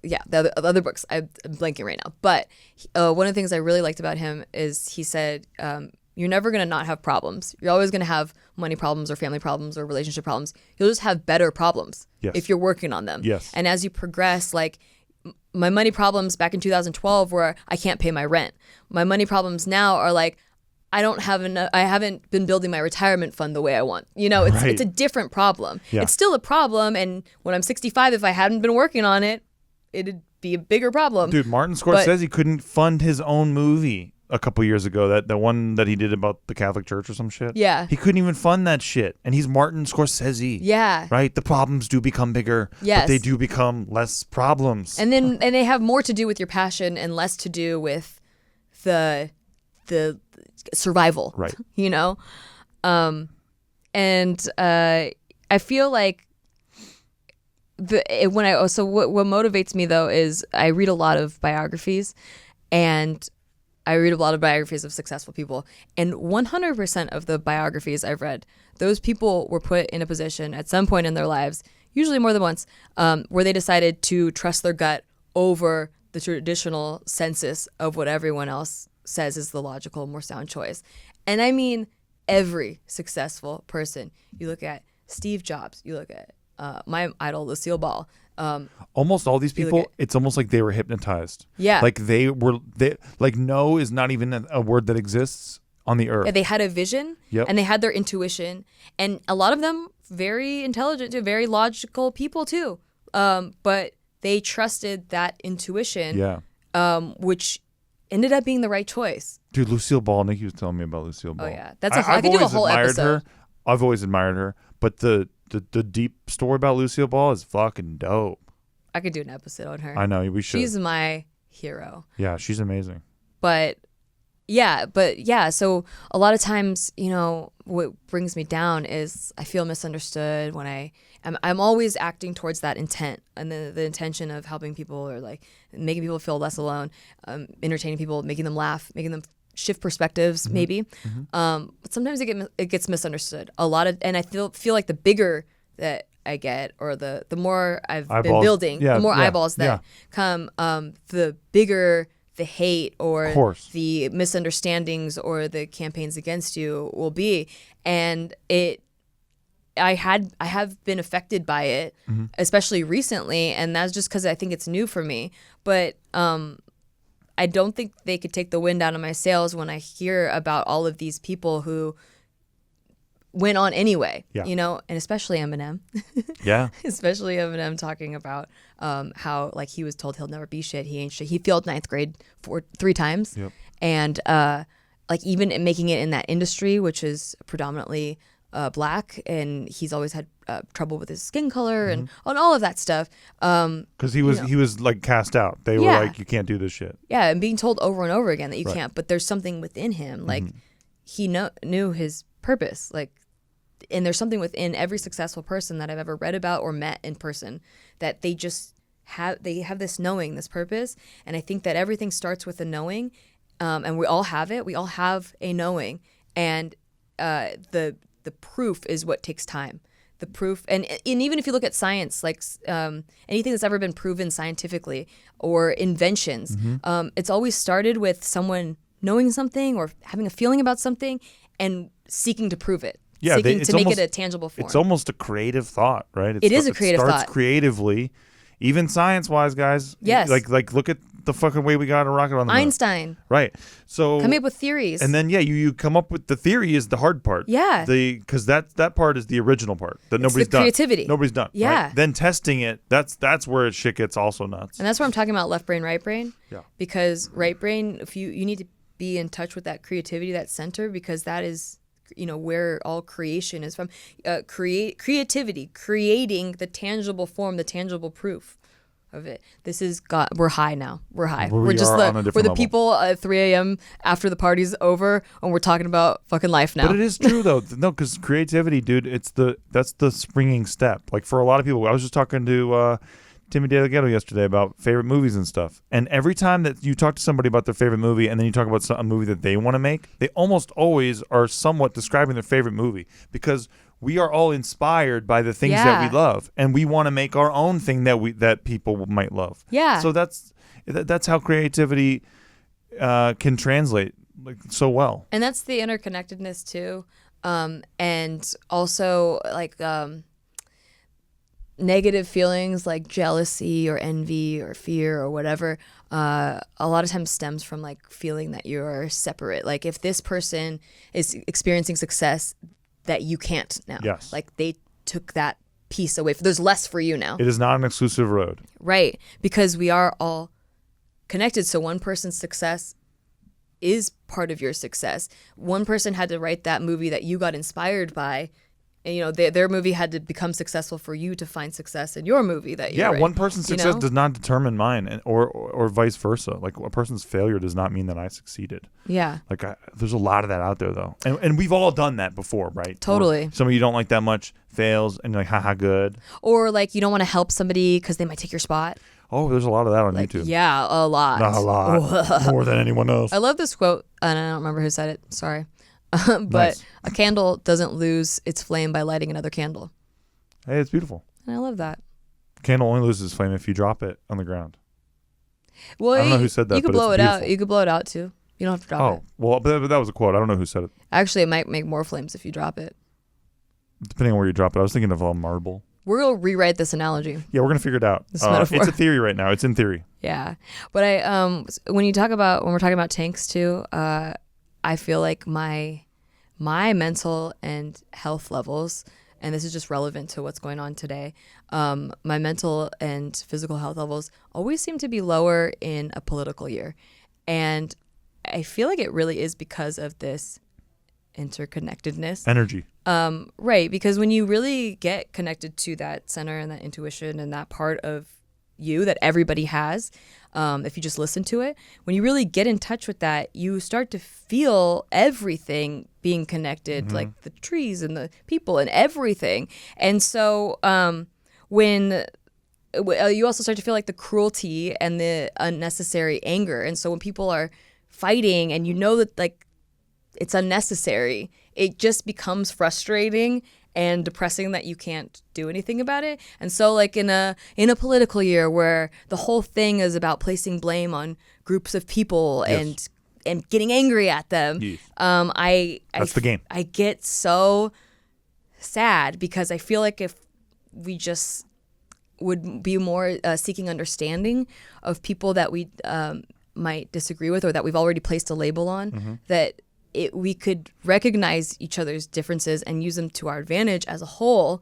the other books, I'm blanking right now. But one of the things I really liked about him is he said, you're never going to not have problems. You're always going to have money problems or family problems or relationship problems. You'll just have better problems if you're working on them. Yes. And as you progress, like my money problems back in 2012 were I can't pay my rent. My money problems now are like, I haven't been building my retirement fund the way I want. It's a different problem. Yeah. It's still a problem. And when I'm 65, if I hadn't been working on it, it'd be a bigger problem. Dude, Martin Scorsese couldn't fund his own movie a couple years ago, the one that he did about the Catholic Church or some shit. Yeah. He couldn't even fund that shit. And he's Martin Scorsese. Yeah. Right? The problems do become bigger. Yes. But they do become less problems. And they have more to do with your passion and less to do with the survival. Right. And I feel like what motivates me though is I read a lot of biographies, and I read a lot of biographies of successful people, and 100% of the biographies I've read, those people were put in a position at some point in their lives, usually more than once, where they decided to trust their gut over the traditional census of what everyone else says is the logical, more sound choice. And I mean every successful person. You look at Steve Jobs, you look at my idol, Lucille Ball. Almost all these people, it's almost like they were hypnotized. Yeah. Like no is not even a word that exists on the earth. Yeah, they had a vision, and they had their intuition, and a lot of them very intelligent, very logical people too. But they trusted that intuition, which ended up being the right choice. Dude, Lucille Ball, Nikki was telling me about Lucille Ball. Oh yeah, I could do a whole episode. I've always admired her, but the deep story about Lucille Ball is fucking dope. I could do an episode on her. I know, we should. She's my hero. Yeah, she's amazing. But so a lot of times, what brings me down is I feel misunderstood when I'm always acting towards that intent and the intention of helping people or like making people feel less alone, entertaining people, making them laugh, making them shift perspectives, maybe. Mm-hmm. But sometimes it gets misunderstood a lot and I feel like the bigger that I get or the more I've been building, the more eyeballs that come, the bigger the hate or the misunderstandings or the campaigns against you will be. And I have been affected by it, especially recently, and that's just because I think it's new for me. But I don't think they could take the wind out of my sails when I hear about all of these people who went on anyway, and especially Eminem. Yeah. Especially Eminem talking about how like he was told he'll never be shit. He ain't shit. He failed ninth grade 3 times. Yep. And like even making it in that industry, which is predominantly black, and he's always had trouble with his skin color and on all of that stuff. Because he was like cast out. They were like, you can't do this shit. Yeah, and being told over and over again that you can't. But there's something within him, like he knew his purpose, like, and there's something within every successful person that I've ever read about or met in person that they just have this knowing, this purpose. And I think that everything starts with a knowing, and we all have it. We all have a knowing, and the proof is what takes time. The proof, and even if you look at science, like anything that's ever been proven scientifically or inventions, it's always started with someone knowing something or having a feeling about something and seeking to prove it. Yeah, seeking to make it a tangible form. It's almost a creative thought, right? It is a creative thought. It starts creatively, even science-wise, guys. Yes. Like look at the fucking way we got a rocket on the moon. Einstein. Right. So coming up with theories. And then you come up with the theory is the hard part. Yeah. Because that part is the original part that nobody's done. Creativity. Nobody's done. Yeah. Right? Then testing it, that's where shit gets also nuts. And that's where I'm talking about left brain, right brain. Yeah. Because right brain, if you need to be in touch with that creativity, that center, because that is, where all creation is from. Creativity, creating the tangible form, the tangible proof of it. This is God. We're high now. We're high. We're the level. People at 3 a.m. after the party's over, and we're talking about fucking life now. But it is true though. No, because creativity, dude, that's the springing step. Like for a lot of people, I was just talking to Timmy Delgado yesterday about favorite movies and stuff. And every time that you talk to somebody about their favorite movie and then you talk about a movie that they want to make, they almost always are somewhat describing their favorite movie, because we are all inspired by the things that we love, and we want to make our own thing that people might love. Yeah. So that's how creativity can translate like so well. And that's the interconnectedness too. And also like negative feelings like jealousy or envy or fear or whatever, a lot of times stems from like feeling that you're separate. Like if this person is experiencing success that you can't now. Yes. Like they took that piece away. There's less for you now. It is not an exclusive road. Right. Because we are all connected. So one person's success is part of your success. One person had to write that movie that you got inspired by. And, their movie had to become successful for you to find success in your movie that you're in. One person's success does not determine mine, or vice versa. Like a person's failure does not mean that I succeeded. Yeah. Like there's a lot of that out there though, and we've all done that before, right? Totally. Or somebody you don't like that much fails, and you're like, haha, good. Or like you don't want to help somebody because they might take your spot. Oh, there's a lot of that on YouTube. Yeah, a lot. Not a lot. More than anyone else. I love this quote, and I don't remember who said it. Sorry. But nice. A candle doesn't lose its flame by lighting another candle. Hey, it's beautiful. And I love that. Candle only loses flame if you drop it on the ground. Well, I don't know who said that. You could blow it out. You could blow it out too. You don't have to drop it. Oh, well, but that was a quote. I don't know who said it. Actually, it might make more flames if you drop it. Depending on where you drop it. I was thinking of a marble. We're going to rewrite this analogy. Yeah, we're going to figure it out. This metaphor. It's a theory right now. It's in theory. Yeah. But when we're talking about tanks too, I feel like my mental and health levels, and this is just relevant to what's going on today, my mental and physical health levels always seem to be lower in a political year. And I feel like it really is because of this interconnectedness. Energy. Right, because when you really get connected to that center and that intuition and that part of you that everybody has, if you just listen to it, when you really get in touch with that, you start to feel everything being connected, like the trees and the people and everything. And so when you also start to feel like the cruelty and the unnecessary anger. And so when people are fighting and that like it's unnecessary, it just becomes frustrating and depressing that you can't do anything about it. And so like in a political year where the whole thing is about placing blame on groups of people Yes. and getting angry at them, Yes. That's the game. I get so sad because I feel like if we just would be more seeking understanding of people that we might disagree with or that we've already placed a label on, that we could recognize each other's differences and use them to our advantage as a whole.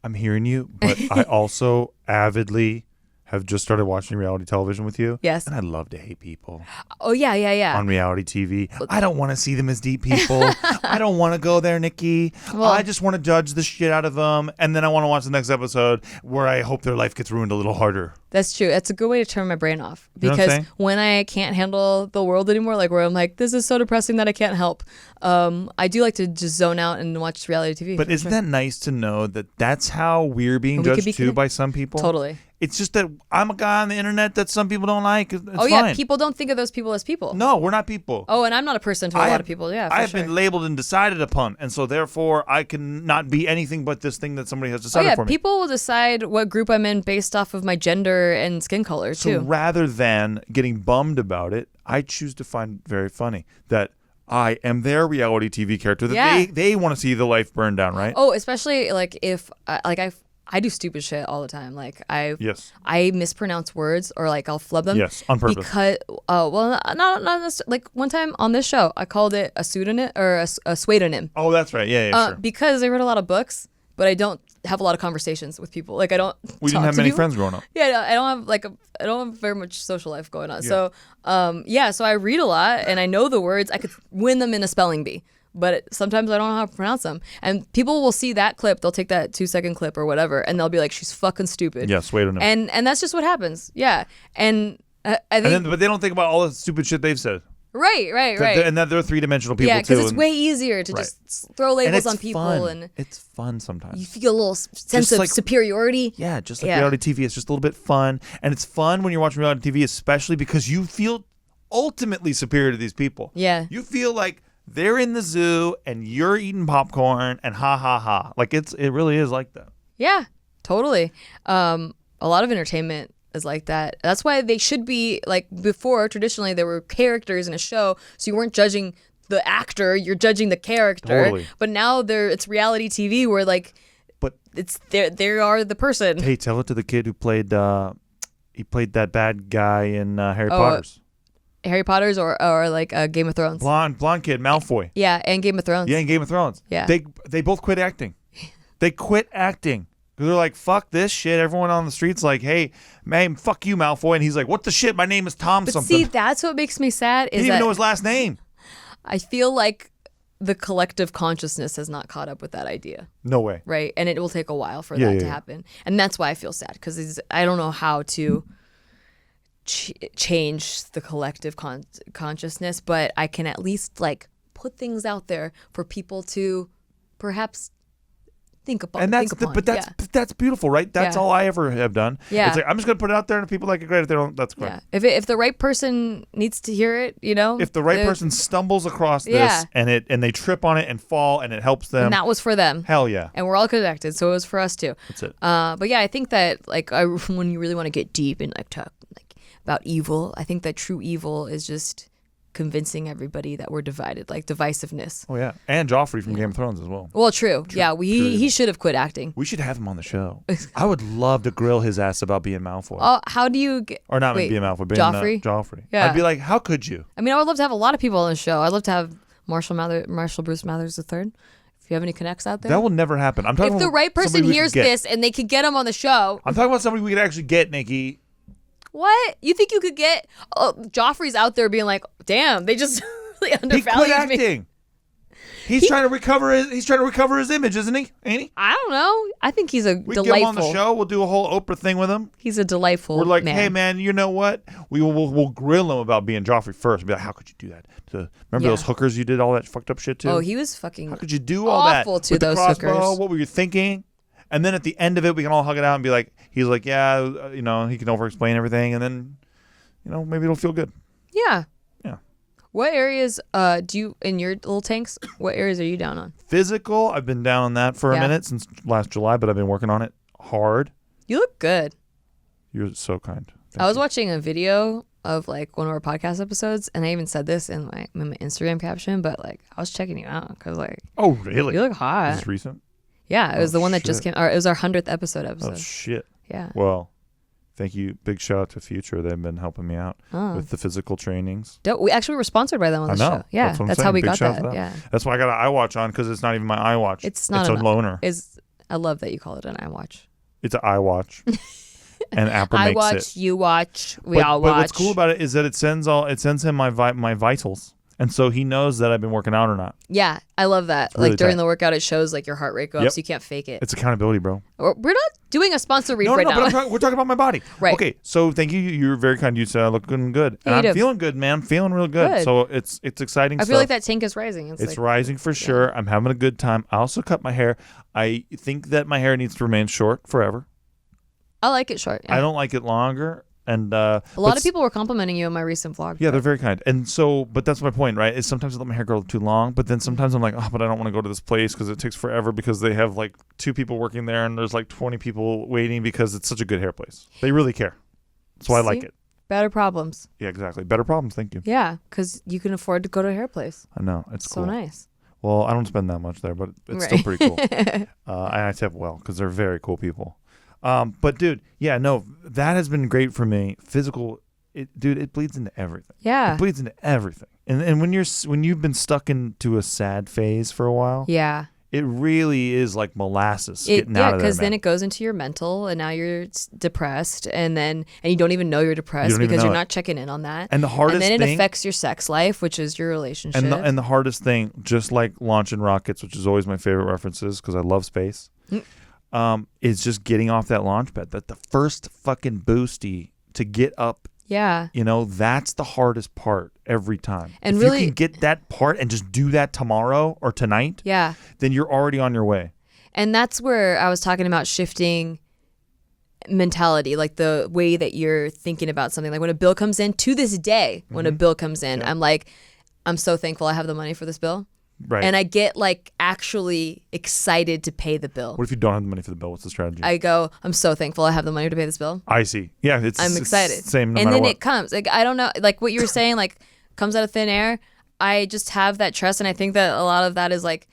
I'm hearing you, but I also avidly have just started watching reality television with you. Yes. And I love to hate people. Oh, yeah. On reality TV. I don't want to see them as deep people. I don't want to go there, Nikki. Well, I just want to judge the shit out of them. And then I want to watch the next episode where I hope their life gets ruined a little harder. That's true. It's a good way to turn my brain off. You know what I'm Because saying? when I can't handle the world anymore, like where I'm like, this is so depressing that I can't help. I do like to just zone out and watch reality TV. But isn't that nice to know that that's how we're being judged too by some people? Totally. It's just that I'm a guy on the internet that some people don't like. It's yeah, fine. people don't think of those people as people. No, we're not people. Oh, and I'm not a person to a lot of people. Yeah, I have been labeled and decided upon, and so therefore I can not be anything but this thing that somebody has decided for me. People will decide what group I'm in based off of my gender and skin color too. So rather than getting bummed about it, I choose to find very funny that I am their reality TV character that they want to see the life burn down, right? Oh, especially like if I do stupid shit all the time. Like I mispronounce words or like I'll flub them. Yes, on purpose. Because not like one time on this show I called it a pseudonym or a pseudonym. Oh, that's right. Yeah, sure. Because I read a lot of books, but I don't have a lot of conversations with people. Like I don't. We didn't have many friends growing up. Yeah, I don't have very much social life going on. Yeah. So so I read a lot and I know the words. I could win them in a spelling bee. But sometimes I don't know how to pronounce them. And people will see that clip. They'll take that 2-second clip or whatever, and they'll be like, she's fucking stupid. Yes, wait a minute. And that's just what happens. Yeah. And I think... but they don't think about all the stupid shit they've said. Right. And that they're three-dimensional people, too. Yeah, because it's way easier to just throw labels on people. Fun. And it's fun sometimes. You feel a little sense of superiority. Yeah, just like reality TV. It's just a little bit fun. And it's fun when you're watching reality TV, especially because you feel ultimately superior to these people. Yeah. You feel like they're in the zoo and you're eating popcorn and ha ha ha. Like it really is like that. Yeah, totally. A lot of entertainment is like that. That's why they should be like before. Traditionally, there were characters in a show, so you weren't judging the actor, you're judging the character. Totally. But now it's reality TV where like, it's they are the person. Hey, tell it to the kid who played that bad guy in Harry Potter's. Harry Potter's or like Game of Thrones. Blonde kid, Malfoy. Yeah, and Game of Thrones. Yeah, and Game of Thrones. Yeah. They both quit acting. They quit acting. They're like, fuck this shit. Everyone on the street's like, hey, man, fuck you, Malfoy. And he's like, what the shit? My name is Tom but something. See, that's what makes me sad. He didn't even know his last name. I feel like the collective consciousness has not caught up with that idea. No way. Right? And it will take a while for that to happen. And that's why I feel sad, because I don't know how to change the collective consciousness, but I can at least like put things out there for people to perhaps think about. And that's beautiful, right? That's all I ever have done. Yeah. It's like, I'm just gonna put it out there, and if people like it, great. If they don't, that's great. Yeah. If the right person needs to hear it, if the right person stumbles across this and they trip on it and fall and it helps them, and that was for them. Hell yeah. And we're all connected, so it was for us too. That's it. But yeah, I think that like when you really want to get deep and like talk like about evil, I think that true evil is just convincing everybody that we're divided, like divisiveness. Oh yeah, and Joffrey from Game of Thrones as well. Well, true. Yeah, he should have quit acting. We should have him on the show. I would love to grill his ass about being Malfoy. Oh, how do you get? Or not being Malfoy, being Joffrey. Yeah, I'd be like, how could you? I mean, I would love to have a lot of people on the show. I'd love to have Marshall Bruce Mathers III. If you have any connects out there, that will never happen. I'm talking if the right person hears this and they could get him on the show. I'm talking about somebody we could actually get, Nikki. What? You think you could get? Oh, Joffrey's out there being like, damn, they just really undervalued me. He quit acting. He's trying to recover his image, isn't he? Ain't he? I don't know. I think he's we get him on the show. We'll do a whole Oprah thing with him. He's a delightful. We're like, man. hey man, you know what? We'll grill him about being Joffrey first. Be like, how could you do that? Remember those hookers you did all that fucked up shit to? Oh, he was fucking. How could you do all that? Awful to with those the crossbow? hookers. What were you thinking? And then at the end of it, we can all hug it out and be like, he's like, yeah, he can over-explain everything, and then, maybe it'll feel good. Yeah. Yeah. What areas do you, in your little tanks, what areas are you down on? Physical, I've been down on that for a minute since last July, but I've been working on it hard. You look good. You're so kind. I was watching a video of like one of our podcast episodes, and I even said this in my Instagram caption, but like I was checking you out because like, oh really? You look hot. Is this recent? Yeah, it was the one that just came. Or it was our 100th episode. Oh shit! Yeah. Well, thank you. Big shout out to Future. They've been helping me out with the physical trainings. We actually were sponsored by them on the show. Yeah, that's how we got that. Yeah. That's why I got an iWatch on, because it's not even my iWatch. It's not. It's a loaner. I love that you call it an iWatch. It's an iWatch. and Apple I makes watch, it. you watch, we all But watch. what's cool about it is that it sends him my vitals, and so he knows that I've been working out or not. Yeah, I love that. really Like during tight. the workout, it shows like your heart rate go up, Yep. so you can't fake it. It's accountability, bro. We're not doing a sponsor read No, right now. but we're talking about my body. Right. Okay, so thank you. You're very kind. You said I look good and good. Yeah, And you I'm do. feeling good, man. I'm feeling real good. Good. So it's exciting I stuff. feel like that tank is rising. It's like, rising for sure. I'm having a good time. I also cut my hair. I think that my hair needs to remain short forever. I like it short. Yeah. I don't like it longer. And a lot of people were complimenting you in my recent vlog. Yeah, they're very kind. And so, but that's my point, right? Is sometimes I let my hair grow too long, but then sometimes I'm like, oh, but I don't want to go to this place because it takes forever because they have like 2 people working there and there's like 20 people waiting because it's such a good hair place. They really care. That's why I like it. Better problems. Yeah, exactly. Better problems. Thank you. Yeah, because you can afford to go to a hair place. I know. It's So cool. nice. Well, I don't spend that much there, but it's still pretty cool. And I tip well because they're very cool people. But dude, yeah, no, that has been great for me. Physical, it bleeds into everything. Yeah. It bleeds into everything. And when you've been stuck into a sad phase for a while, Yeah. it really is like molasses getting out of there. Because then it goes into your mental, and now you're depressed, and you don't even know you're depressed because you're not checking in on that. And the hardest and then thing, it affects your sex life, which is your relationship. and the hardest thing, just like launching rockets, which is always my favorite references because I love space. Is just getting off that launch pad. That the first fucking boosty to get up. Yeah. That's the hardest part every time. And if really, you can get that part and just do that tomorrow or tonight, yeah, then you're already on your way. And that's where I was talking about shifting mentality, like the way that you're thinking about something. Like when a bill comes in, to this day, when a bill comes in, I'm like, I'm so thankful I have the money for this bill. Right. And I get like actually excited to pay the bill. What if you don't have the money for the bill? What's the strategy? I go, I'm so thankful I have the money to pay this bill. I see. Yeah, I'm excited. It's same no and matter then what. it comes. Like I don't know, like what you were saying, like comes out of thin air. I just have that trust, and I think that a lot of that is like,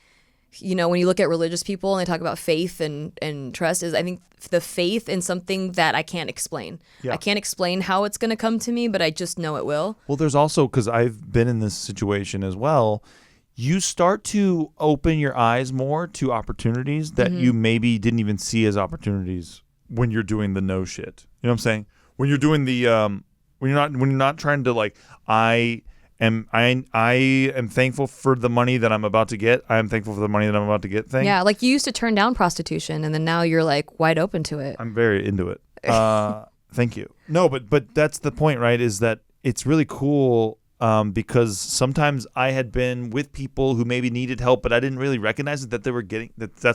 when you look at religious people and they talk about faith and trust, is I think the faith in something that I can't explain. Yeah. I can't explain how it's going to come to me, but I just know it will. Well, there's also, because I've been in this situation as well, you start to open your eyes more to opportunities that you maybe didn't even see as opportunities when you're doing the no shit. You know what I'm saying? When you're doing the when you're not trying to like I am thankful for the money that I'm about to get. I am thankful for the money that I'm about to get thing. Yeah, like you used to turn down prostitution, and then now you're like wide open to it. I'm very into it. Thank you. No, but that's the point, right? Is that it's really cool. Because sometimes I had been with people who maybe needed help, but I didn't really recognize that that's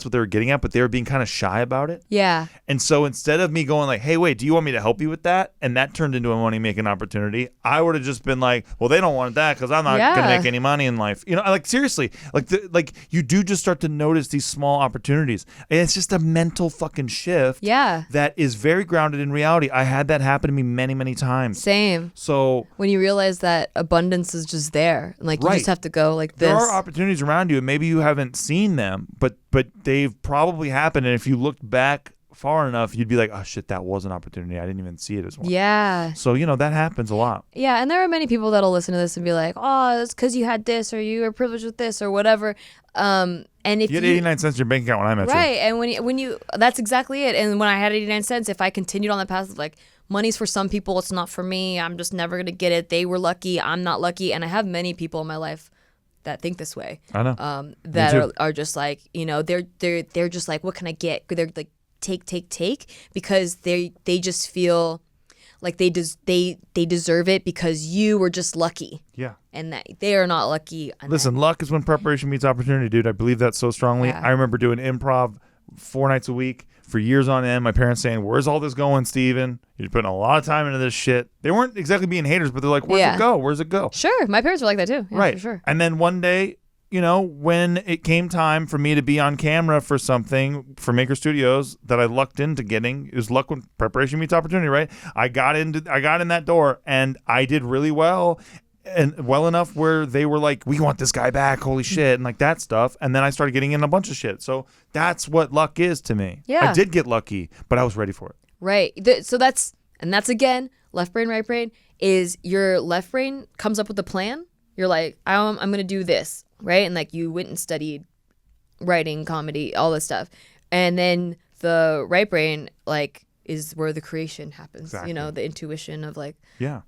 what they were getting at, but they were being kind of shy about it. Yeah. And so instead of me going like, hey, wait, do you want me to help you with that? And that turned into a money-making opportunity. I would have just been like, well, they don't want that because I'm not going to make any money in life. Like seriously, like you do just start to notice these small opportunities. And it's just a mental fucking shift. Yeah. That is very grounded in reality. I had that happen to me many, many times. Same. So when you realize that abundance is just there, like you just have to go like this. There are opportunities around you, and maybe you haven't seen them, but they've probably happened. And if you looked back far enough, you'd be like, oh shit, that was an opportunity. I didn't even see it as one. Yeah. So that happens a lot. Yeah, and there are many people that'll listen to this and be like, oh, it's because you had this, or you were privileged with this, or whatever. And if you had 89 cents in your bank account when I met you. Right, and when you that's exactly it. And when I had 89 cents, if I continued on the path of like, money's for some people, it's not for me, I'm just never gonna get it, they were lucky, I'm not lucky. And I have many people in my life that think this way. I know. That are just like, they're just like, what can I get? They're like take because they just feel like they deserve it because you were just lucky. Yeah. And that they are not lucky. Listen, luck is when preparation meets opportunity, dude. I believe that so strongly. Yeah. I remember doing improv 4 nights a week for years on end. My parents saying, where's all this going, Steven? You're putting a lot of time into this shit. They weren't exactly being haters, but they're like, where's it go? Where's it go? Sure. My parents were like that too. Yeah, right. For sure. And then one day, when it came time for me to be on camera for something for Maker Studios that I lucked into getting, it was luck when preparation meets opportunity, right? I got in that door and I did really well. And well enough where they were like, we want this guy back, holy shit, and like that stuff. And then I started getting in a bunch of shit. So that's what luck is to me. Yeah. I did get lucky, but I was ready for it. Right. So that's again, left brain, right brain, is your left brain comes up with a plan. You're like, I'm going to do this, right? And like you went and studied writing, comedy, all this stuff. And then the right brain, like, is where the creation happens. Exactly. You know, the intuition of like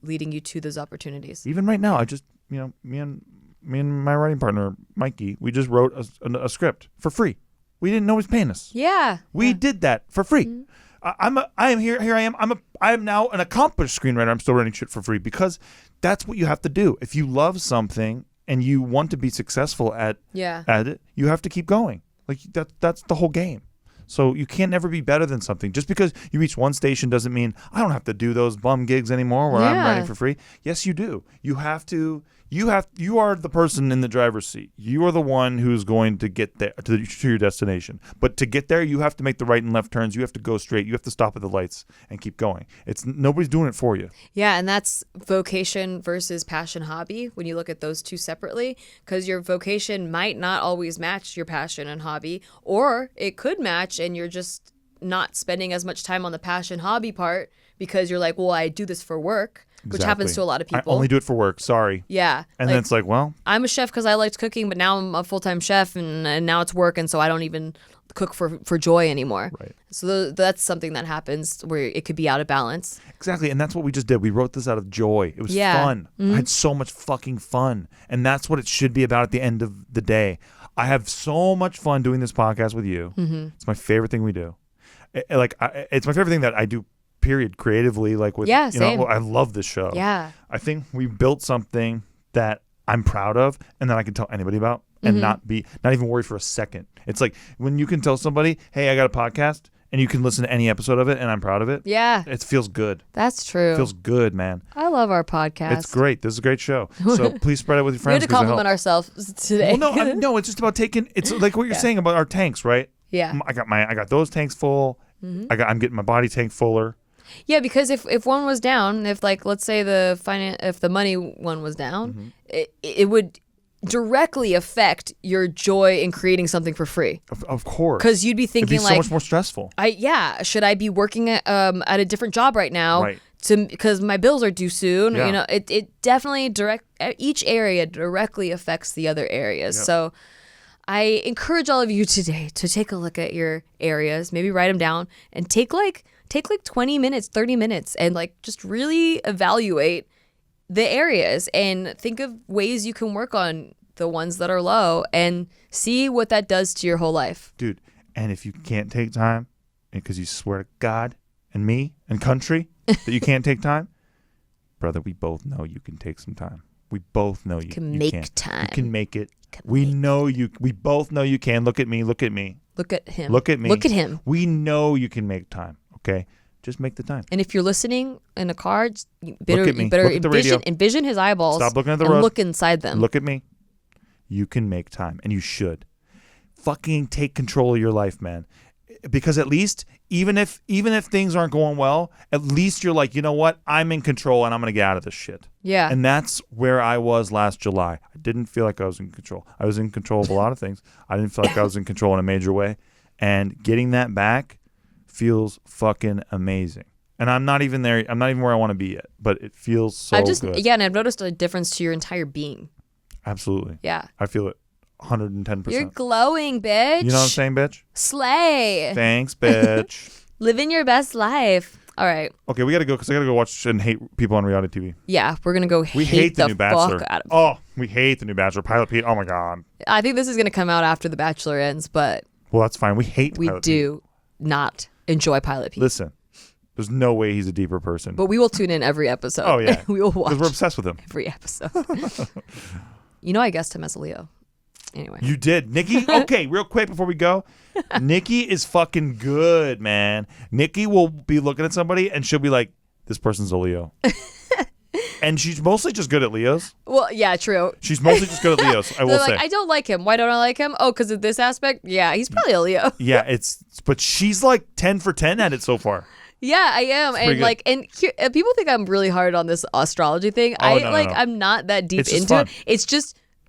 leading you to those opportunities. Even right now, I just, you know, me and my writing partner, Mikey, we just wrote a script for free. We didn't know he was paying us. Yeah. We did that for free. Mm-hmm. I am now an accomplished screenwriter. I'm still writing shit for free because that's what you have to do. If you love something and you want to be successful at it, you have to keep going. Like that's the whole game. So you can't never be better than something. Just because you reach one station doesn't mean I don't have to do those bum gigs anymore where I'm writing for free. Yes, you do. You have to. You are the person in the driver's seat. You are the one who's going to get there to your destination. But to get there, you have to make the right and left turns. You have to go straight. You have to stop at the lights and keep going. Nobody's doing it for you. Yeah, and that's vocation versus passion hobby when you look at those two separately, because your vocation might not always match your passion and hobby, or it could match and you're just not spending as much time on the passion hobby part because you're like, well, I do this for work. Which happens to a lot of people. I only do it for work. Sorry. Yeah. And then it's like, well, I'm a chef because I liked cooking, but now I'm a full-time chef and now it's work. And so I don't even cook for joy anymore. Right. So that's something that happens where it could be out of balance. Exactly. And that's what we just did. We wrote this out of joy. It was fun. I had so much fucking fun. And that's what it should be about at the end of the day. I have so much fun doing this podcast with you. Mm-hmm. It's my favorite thing we do. It's my favorite thing that I do. Period. Creatively, like with same. I love this show. Yeah, I think we built something that I'm proud of and that I can tell anybody about and not even worry for a second. It's like when you can tell somebody, hey, I got a podcast, and you can listen to any episode of it and I'm proud of it. Yeah, it feels good. That's true. It feels good, man. I love our podcast. It's great. This is a great show. So please spread it with your friends. We had to compliment ourselves today. Well, no, it's just about taking. It's like what you're saying about our tanks, right? Yeah. I got those tanks full. I'm getting my body tank fuller. Yeah, because if one was down, if like let's say if the money one was down, it would directly affect your joy in creating something for free. Of course, because you'd be thinking it'd be so much more stressful. Should I be working at a different job right now? Right. Because my bills are due soon. Yeah. You know, it definitely each area directly affects the other areas. Yep. So I encourage all of you today to take a look at your areas, maybe write them down, and take like 20 minutes, 30 minutes, and like just really evaluate the areas and think of ways you can work on the ones that are low and see what that does to your whole life. Dude, and if you can't take time because you swear to God and me and country that you can't take time, brother, we both know you can take some time. We both know you can make time. You can make it. We both know you can. Look at me. Look at me. Look at him. Look at me. Look at him. We know you can make time. Okay, just make the time. And if you're listening in a car, you better envision his eyeballs. Stop looking at the road. road. Look inside them. Look at me. You can make time, and you should. Fucking take control of your life, man. Because at least, even if things aren't going well, at least you're like, you know what? I'm in control, and I'm gonna get out of this shit. Yeah. And that's where I was last July. I didn't feel like I was in control. I was in control of a lot of things. I didn't feel like I was in control in a major way, and getting that back feels fucking amazing. And I'm not even there. I'm not even where I want to be yet, but it feels so good. Yeah, and I've noticed a difference to your entire being. Absolutely. Yeah. I feel it 110%. You're glowing, bitch. You know what I'm saying, bitch? Slay. Thanks, bitch. Living your best life. All right. Okay, we got to go because I got to go watch and hate people on reality TV. Yeah, we're going to go we hate the new Bachelor. Fuck out of Oh, we hate the new Bachelor. Pilot Pete, oh my God. I think this is going to come out after The Bachelor ends, but... Well, that's fine. We hate We Pilot do Pete. not enjoy Pilot Pete. Listen, there's no way he's a deeper person. But we will tune in every episode. Oh, yeah. We will watch. Because we're obsessed with him. Every episode. You know I guessed him as a Leo. Anyway. You did. Nikki, okay, real quick before we go. Nikki is fucking good, man. Nikki will be looking at somebody and she'll be like, this person's a Leo. And she's mostly just good at Leos. Well, yeah, true. She's mostly just good at Leos, I will say. I don't like him. Why don't I like him? Oh, because of this aspect? Yeah, he's probably a Leo. Yeah, but she's like 10 for 10 at it so far. Yeah, I am. And like, and people think I'm really hard on this astrology thing. Oh, no. I'm not that deep into fun. it.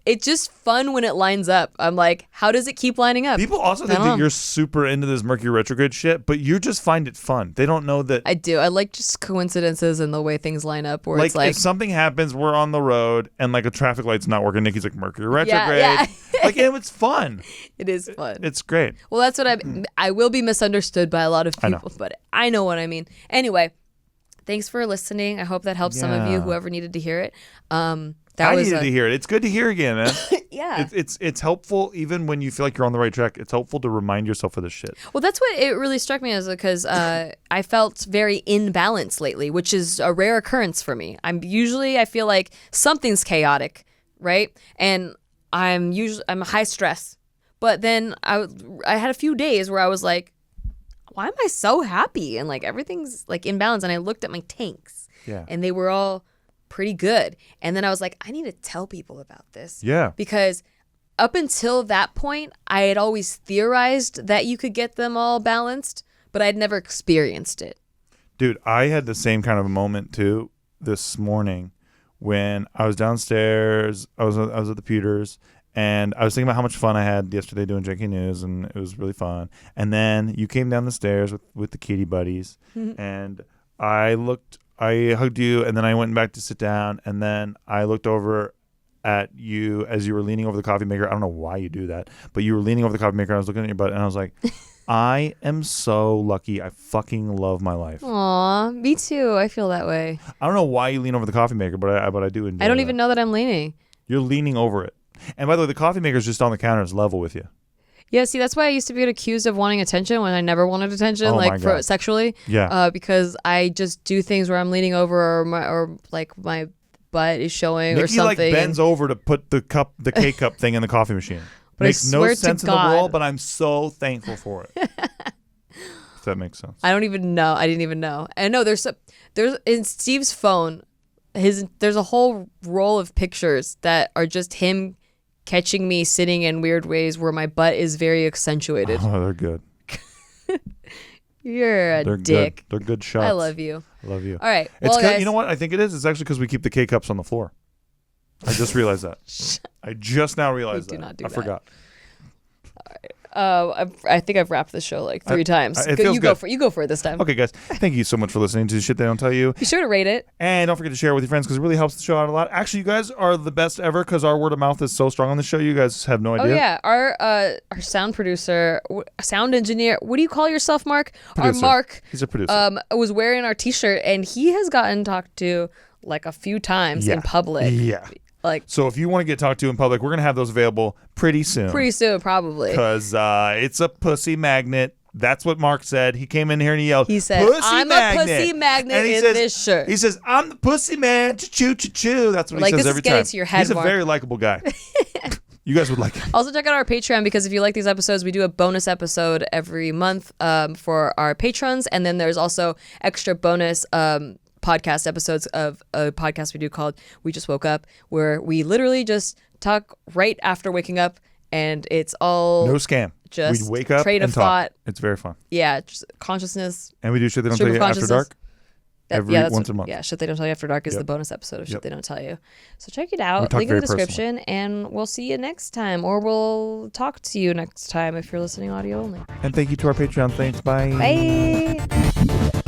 It's just fun when it lines up. I'm like, how does it keep lining up? People also think that you're super into this Mercury retrograde shit, but you just find it fun. They don't know that. I do. I like just coincidences and the way things line up where if something happens, we're on the road and like a traffic light's not working, Nikki's like, Mercury retrograde. Yeah. Like, and it's fun. It is fun. It's great. Well, that's what I will be misunderstood by a lot of people, but I know what I mean. Anyway, thanks for listening. I hope that helps some of you, whoever needed to hear it. I needed to hear it. It's good to hear again, man. Yeah. It's helpful even when you feel like you're on the right track. It's helpful to remind yourself of this shit. Well, that's what it really struck me as, because I felt very in balance lately, which is a rare occurrence for me. I feel like something's chaotic, right? And I'm high stress. But then I had a few days where I was like, why am I so happy? And like everything's like in balance. And I looked at my tanks and they were all pretty good. And then I was like, I need to tell people about this. Yeah. Because up until that point, I had always theorized that you could get them all balanced, but I'd never experienced it. Dude, I had the same kind of a moment too this morning when I was downstairs. I was at the Pewters, and I was thinking about how much fun I had yesterday doing Drinking News, and it was really fun. And then you came down the stairs with the kitty buddies, and I hugged you, and then I went back to sit down, and then I looked over at you as you were leaning over the coffee maker. I don't know why you do that, but you were leaning over the coffee maker, and I was looking at your butt, and I was like, I am so lucky. I fucking love my life. Aw, me too. I feel that way. I don't know why you lean over the coffee maker, but I do enjoy I don't that. even know that I'm leaning. You're leaning over it. And by the way, the coffee maker's just on the counter. It's level with you. Yeah, see, that's why I used to get accused of wanting attention when I never wanted attention, sexually. Yeah. Because I just do things where I'm leaning over or my butt is showing Nikki or something. Like bends over to put the K-cup thing in the coffee machine. But Makes no sense in the God. world, but I'm so thankful for it. If that makes sense. I don't even know. I didn't even know. And no, there's in Steve's phone, there's a whole roll of pictures that are just him catching me sitting in weird ways where my butt is very accentuated. Oh, they're good. You're a dick. Good. They're good shots. I love you. I love you. All right. Well, guys, you know what? I think it is. It's actually because we keep the K-cups on the floor. I just realized that. I just now realized that. Do not do I that. forgot. I think I've wrapped the show like 3 times. It feels good. You go for it this time. Okay, guys. Thank you so much for listening to Shit They Don't Tell You. Be sure to rate it. And don't forget to share it with your friends because it really helps the show out a lot. Actually, you guys are the best ever because our word of mouth is so strong on the show. You guys have no idea. Oh, yeah. Our sound producer, sound engineer, what do you call yourself, Mark? Producer. Our Mark. He's a producer. Was wearing our T-shirt, and he has gotten talked to like a few times in public. Yeah. Like, so if you want to get talked to in public, we're going to have those available pretty soon. Probably. Because it's a pussy magnet. That's what Mark said. He came in here and he yelled, he said, pussy I'm magnet. a pussy magnet and he in says, this shirt. He says, I'm the pussy man. Choo choo choo. That's what he says every time. To your head, He's a Mark. very likable guy. You guys would like him. Also, check out our Patreon because if you like these episodes, we do a bonus episode every month for our patrons. And then there's also extra bonus podcast episodes of a podcast we do called We Just Woke Up, where we literally just talk right after waking up, and it's all no scam. Just we wake up trade and of thought. talk. It's very fun. Yeah, just consciousness. And we do Shit They Don't Tell You After Dark once a month. Yeah, Shit They Don't Tell You After Dark is the bonus episode of Shit They Don't Tell You. So check it out. Link in the description, and we'll see you next time, or we'll talk to you next time if you're listening audio only. And thank you to our Patreon. Thanks. Bye. Bye.